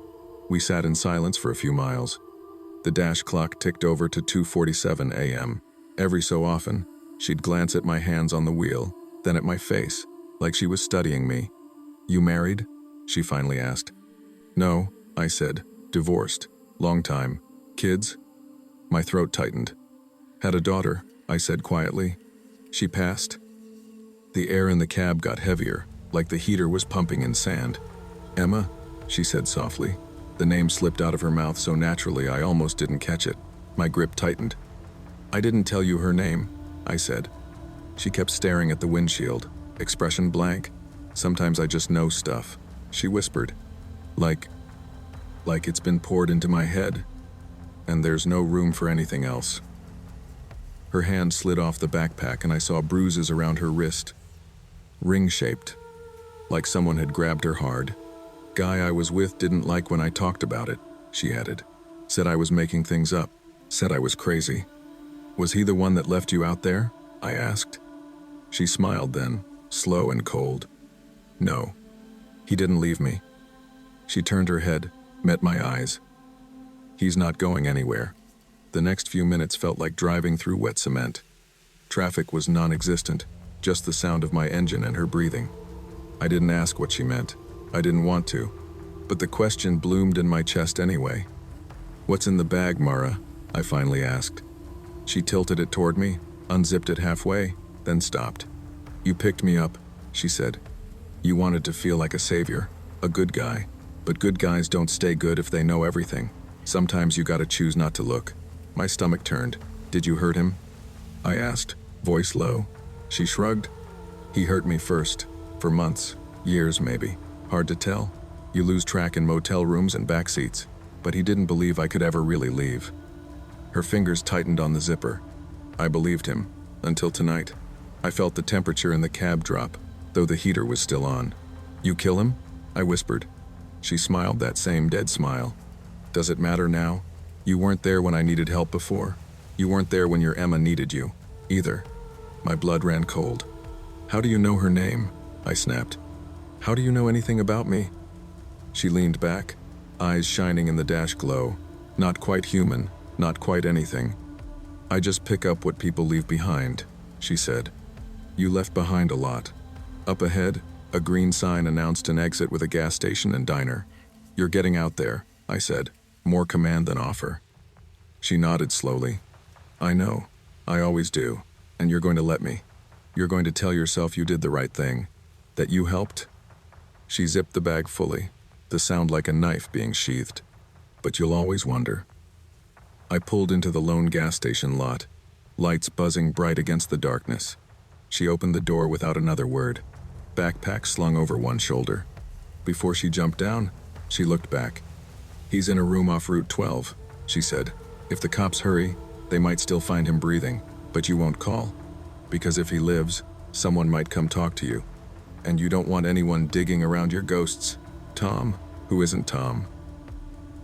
We sat in silence for a few miles. The dash clock ticked over to 2:47 a.m. Every so often, she'd glance at my hands on the wheel, then at my face, like she was studying me. "You married?" she finally asked. "No," I said. "Divorced. Long time. Kids?" My throat tightened. "Had a daughter," I said quietly. "She passed." The air in the cab got heavier, like the heater was pumping in sand. "Emma?" she said softly. The name slipped out of her mouth so naturally I almost didn't catch it. My grip tightened. "I didn't tell you her name," I said. She kept staring at the windshield, expression blank. "Sometimes I just know stuff," she whispered. Like it's been poured into my head, and there's no room for anything else." Her hand slid off the backpack and I saw bruises around her wrist. Ring-shaped, like someone had grabbed her hard. "Guy I was with didn't like when I talked about it," she added. "Said I was making things up. Said I was crazy." "Was he the one that left you out there?" I asked. She smiled then, slow and cold. "No, he didn't leave me." She turned her head, met my eyes. "He's not going anywhere." The next few minutes felt like driving through wet cement. Traffic was non-existent, just the sound of my engine and her breathing. I didn't ask what she meant. I didn't want to, but the question bloomed in my chest anyway. "What's in the bag, Mara?" I finally asked. She tilted it toward me, unzipped it halfway, then stopped. "You picked me up," she said. "You wanted to feel like a savior, a good guy. But good guys don't stay good if they know everything. Sometimes you gotta choose not to look." My stomach turned. "Did you hurt him?" I asked, voice low. She shrugged. "He hurt me first. For months. Years, maybe. Hard to tell. You lose track in motel rooms and backseats. But he didn't believe I could ever really leave." Her fingers tightened on the zipper. I believed him. Until tonight. I felt the temperature in the cab drop, though the heater was still on. "You kill him?" I whispered. She smiled that same dead smile. "Does it matter now? You weren't there when I needed help before. You weren't there when your Emma needed you, either." My blood ran cold. "How do you know her name?" I snapped. "How do you know anything about me?" She leaned back, eyes shining in the dash glow. Not quite human, not quite anything. "I just pick up what people leave behind," she said. "You left behind a lot." Up ahead, a green sign announced an exit with a gas station and diner. "You're getting out there," I said, more command than offer. She nodded slowly. "I know. I always do. And you're going to let me. You're going to tell yourself you did the right thing. That you helped?" She zipped the bag fully, the sound like a knife being sheathed. "But you'll always wonder." I pulled into the lone gas station lot, lights buzzing bright against the darkness. She opened the door without another word, backpack slung over one shoulder. Before she jumped down, she looked back. "He's in a room off Route 12, she said. "If the cops hurry, they might still find him breathing, but you won't call. Because if he lives, someone might come talk to you. And you don't want anyone digging around your ghosts. Tom, who isn't Tom."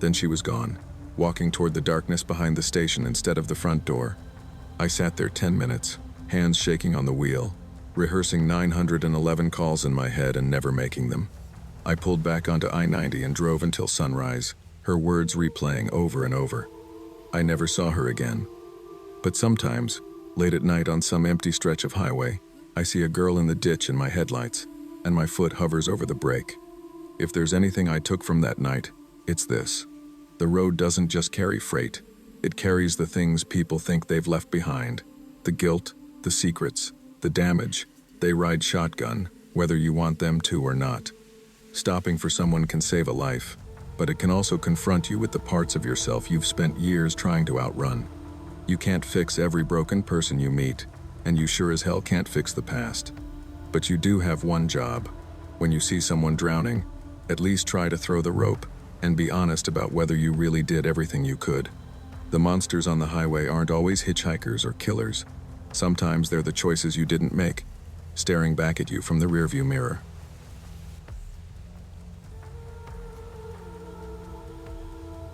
Then she was gone, walking toward the darkness behind the station instead of the front door. I sat there 10 minutes, hands shaking on the wheel, rehearsing 911 calls in my head and never making them. I pulled back onto I-90 and drove until sunrise, her words replaying over and over. I never saw her again. But sometimes, late at night on some empty stretch of highway, I see a girl in the ditch in my headlights, and my foot hovers over the brake. If there's anything I took from that night, it's this. The road doesn't just carry freight. It carries the things people think they've left behind. The guilt, the secrets, the damage. They ride shotgun, whether you want them to or not. Stopping for someone can save a life, but it can also confront you with the parts of yourself you've spent years trying to outrun. You can't fix every broken person you meet, and you sure as hell can't fix the past. But you do have one job. When you see someone drowning, at least try to throw the rope and be honest about whether you really did everything you could. The monsters on the highway aren't always hitchhikers or killers. Sometimes they're the choices you didn't make, staring back at you from the rearview mirror.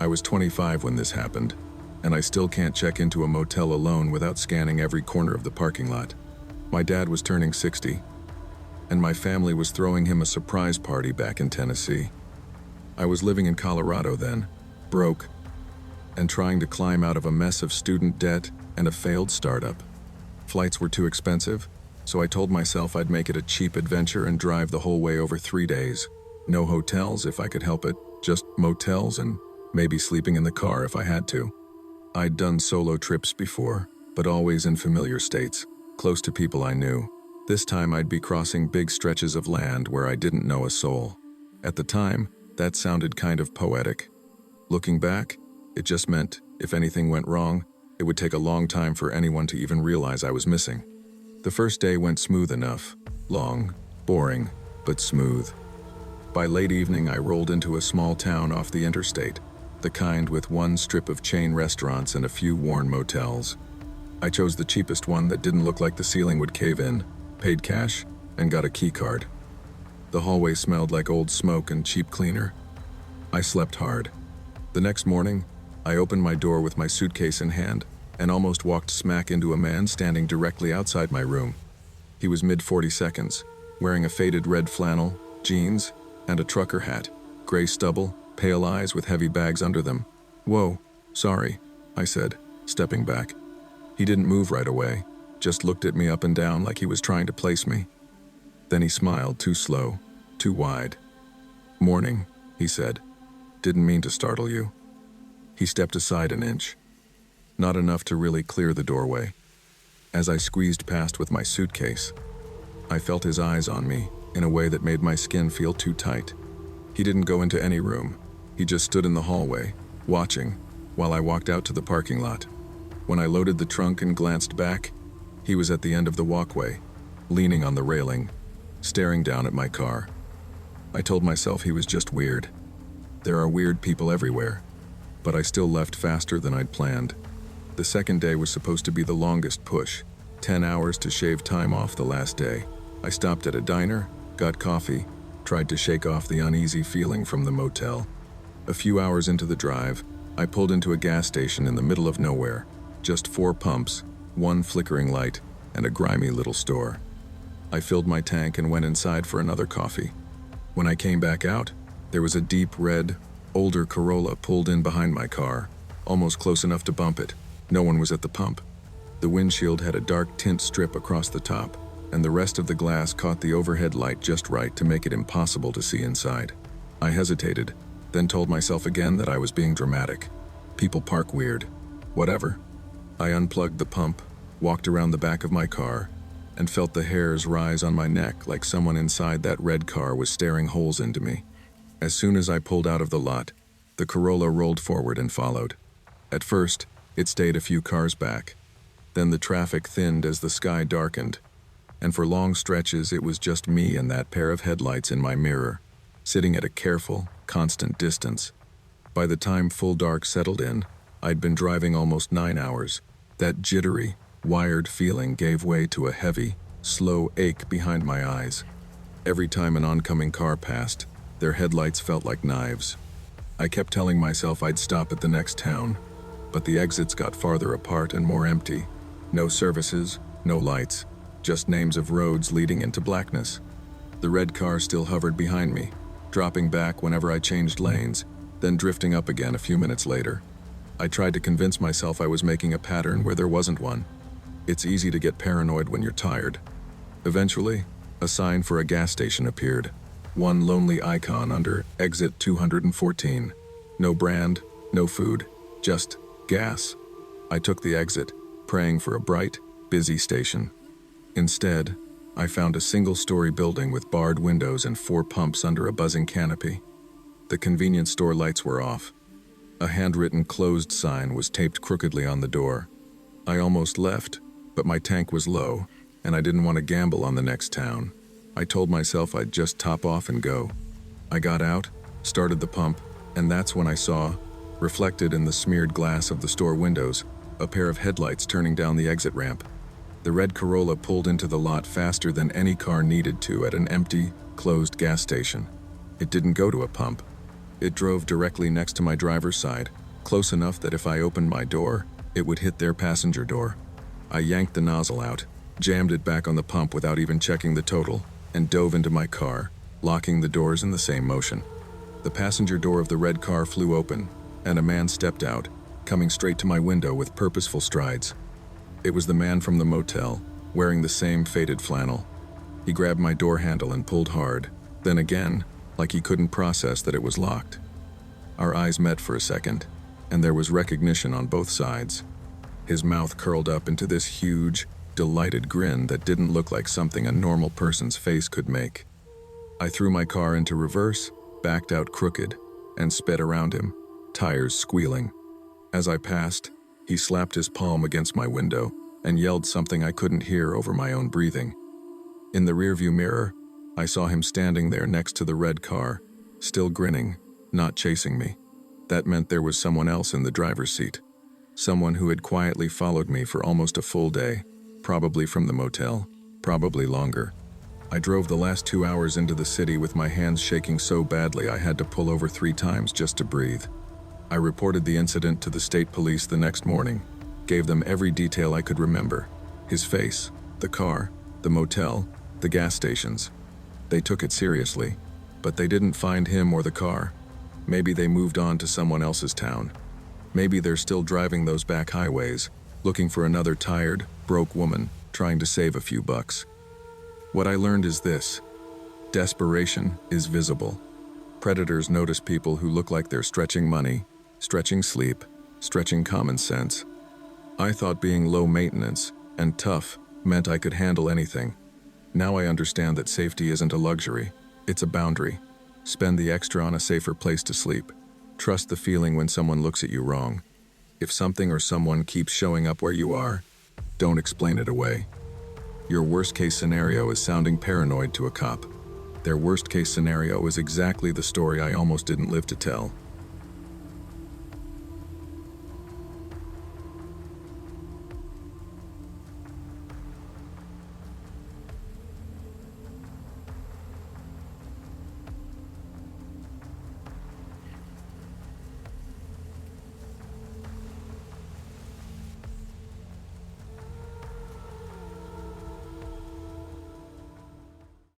I was 25 when this happened, and I still can't check into a motel alone without scanning every corner of the parking lot. My dad was turning 60, and my family was throwing him a surprise party back in Tennessee. I was living in Colorado then, broke, and trying to climb out of a mess of student debt and a failed startup. Flights were too expensive, so I told myself I'd make it a cheap adventure and drive the whole way over 3 days. No hotels if I could help it, just motels and maybe sleeping in the car if I had to. I'd done solo trips before, but always in familiar states, close to people I knew. This time I'd be crossing big stretches of land where I didn't know a soul. At the time, that sounded kind of poetic. Looking back, it just meant if anything went wrong, it would take a long time for anyone to even realize I was missing. The first day went smooth enough. Long, boring, but smooth. By late evening, I rolled into a small town off the interstate, the kind with one strip of chain restaurants and a few worn motels. I chose the cheapest one that didn't look like the ceiling would cave in, paid cash, and got a key card. The hallway smelled like old smoke and cheap cleaner. I slept hard. The next morning, I opened my door with my suitcase in hand and almost walked smack into a man standing directly outside my room. He was mid-40s, wearing a faded red flannel, jeans, and a trucker hat, gray stubble, pale eyes with heavy bags under them. "Whoa, sorry," I said, stepping back. He didn't move right away, just looked at me up and down like he was trying to place me. Then he smiled, too slow, too wide. "Morning," he said. "Didn't mean to startle you." He stepped aside an inch. Not enough to really clear the doorway. As I squeezed past with my suitcase, I felt his eyes on me in a way that made my skin feel too tight. He didn't go into any room. He just stood in the hallway, watching, while I walked out to the parking lot. When I loaded the trunk and glanced back, he was at the end of the walkway, leaning on the railing, staring down at my car. I told myself he was just weird. There are weird people everywhere, but I still left faster than I'd planned. The second day was supposed to be the longest push, 10 hours to shave time off the last day. I stopped at a diner, got coffee, tried to shake off the uneasy feeling from the motel. A few hours into the drive, I pulled into a gas station in the middle of nowhere. Just 4 pumps, 1 flickering light, and a grimy little store. I filled my tank and went inside for another coffee. When I came back out, there was a deep red, older Corolla pulled in behind my car, almost close enough to bump it. No one was at the pump. The windshield had a dark tint strip across the top, and the rest of the glass caught the overhead light just right to make it impossible to see inside. I hesitated, then told myself again that I was being dramatic. People park weird. Whatever. I unplugged the pump, walked around the back of my car, and felt the hairs rise on my neck like someone inside that red car was staring holes into me. As soon as I pulled out of the lot, the Corolla rolled forward and followed. At first, it stayed a few cars back. Then the traffic thinned as the sky darkened, and for long stretches it was just me and that pair of headlights in my mirror, sitting at a careful, constant distance. By the time full dark settled in, I'd been driving almost 9 hours. That jittery, wired feeling gave way to a heavy, slow ache behind my eyes. Every time an oncoming car passed, their headlights felt like knives. I kept telling myself I'd stop at the next town, but the exits got farther apart and more empty. No services, no lights, just names of roads leading into blackness. The red car still hovered behind me, dropping back whenever I changed lanes, then drifting up again a few minutes later. I tried to convince myself I was making a pattern where there wasn't one. It's easy to get paranoid when you're tired. Eventually, a sign for a gas station appeared. One lonely icon under exit 214. No brand, no food, just gas. I took the exit, praying for a bright, busy station. Instead, I found a single-story building with barred windows and 4 pumps under a buzzing canopy. The convenience store lights were off. A handwritten closed sign was taped crookedly on the door. I almost left, but my tank was low, and I didn't want to gamble on the next town. I told myself I'd just top off and go. I got out, started the pump, and that's when I saw Reflected in the smeared glass of the store windows, a pair of headlights turning down the exit ramp. The red Corolla pulled into the lot faster than any car needed to at an empty, closed gas station. It didn't go to a pump. It drove directly next to my driver's side, close enough that if I opened my door, it would hit their passenger door. I yanked the nozzle out, jammed it back on the pump without even checking the total, and dove into my car, locking the doors in the same motion. The passenger door of the red car flew open, and a man stepped out, coming straight to my window with purposeful strides. It was the man from the motel, wearing the same faded flannel. He grabbed my door handle and pulled hard, then again, like he couldn't process that it was locked. Our eyes met for a second, and there was recognition on both sides. His mouth curled up into this huge, delighted grin that didn't look like something a normal person's face could make. I threw my car into reverse, backed out crooked, and sped around him, tires squealing. As I passed, he slapped his palm against my window and yelled something I couldn't hear over my own breathing. In the rearview mirror, I saw him standing there next to the red car, still grinning, not chasing me. That meant there was someone else in the driver's seat. Someone who had quietly followed me for almost a full day, probably from the motel, probably longer. I drove the last 2 hours into the city with my hands shaking so badly I had to pull over 3 times just to breathe. I reported the incident to the state police the next morning, gave them every detail I could remember. His face, the car, the motel, the gas stations. They took it seriously, but they didn't find him or the car. Maybe they moved on to someone else's town. Maybe they're still driving those back highways, looking for another tired, broke woman, trying to save a few bucks. What I learned is this: desperation is visible. Predators notice people who look like they're stretching money, stretching sleep, stretching common sense. I thought being low maintenance and tough meant I could handle anything. Now I understand that safety isn't a luxury, it's a boundary. Spend the extra on a safer place to sleep. Trust the feeling when someone looks at you wrong. If something or someone keeps showing up where you are, don't explain it away. Your worst-case scenario is sounding paranoid to a cop. Their worst-case scenario is exactly the story I almost didn't live to tell.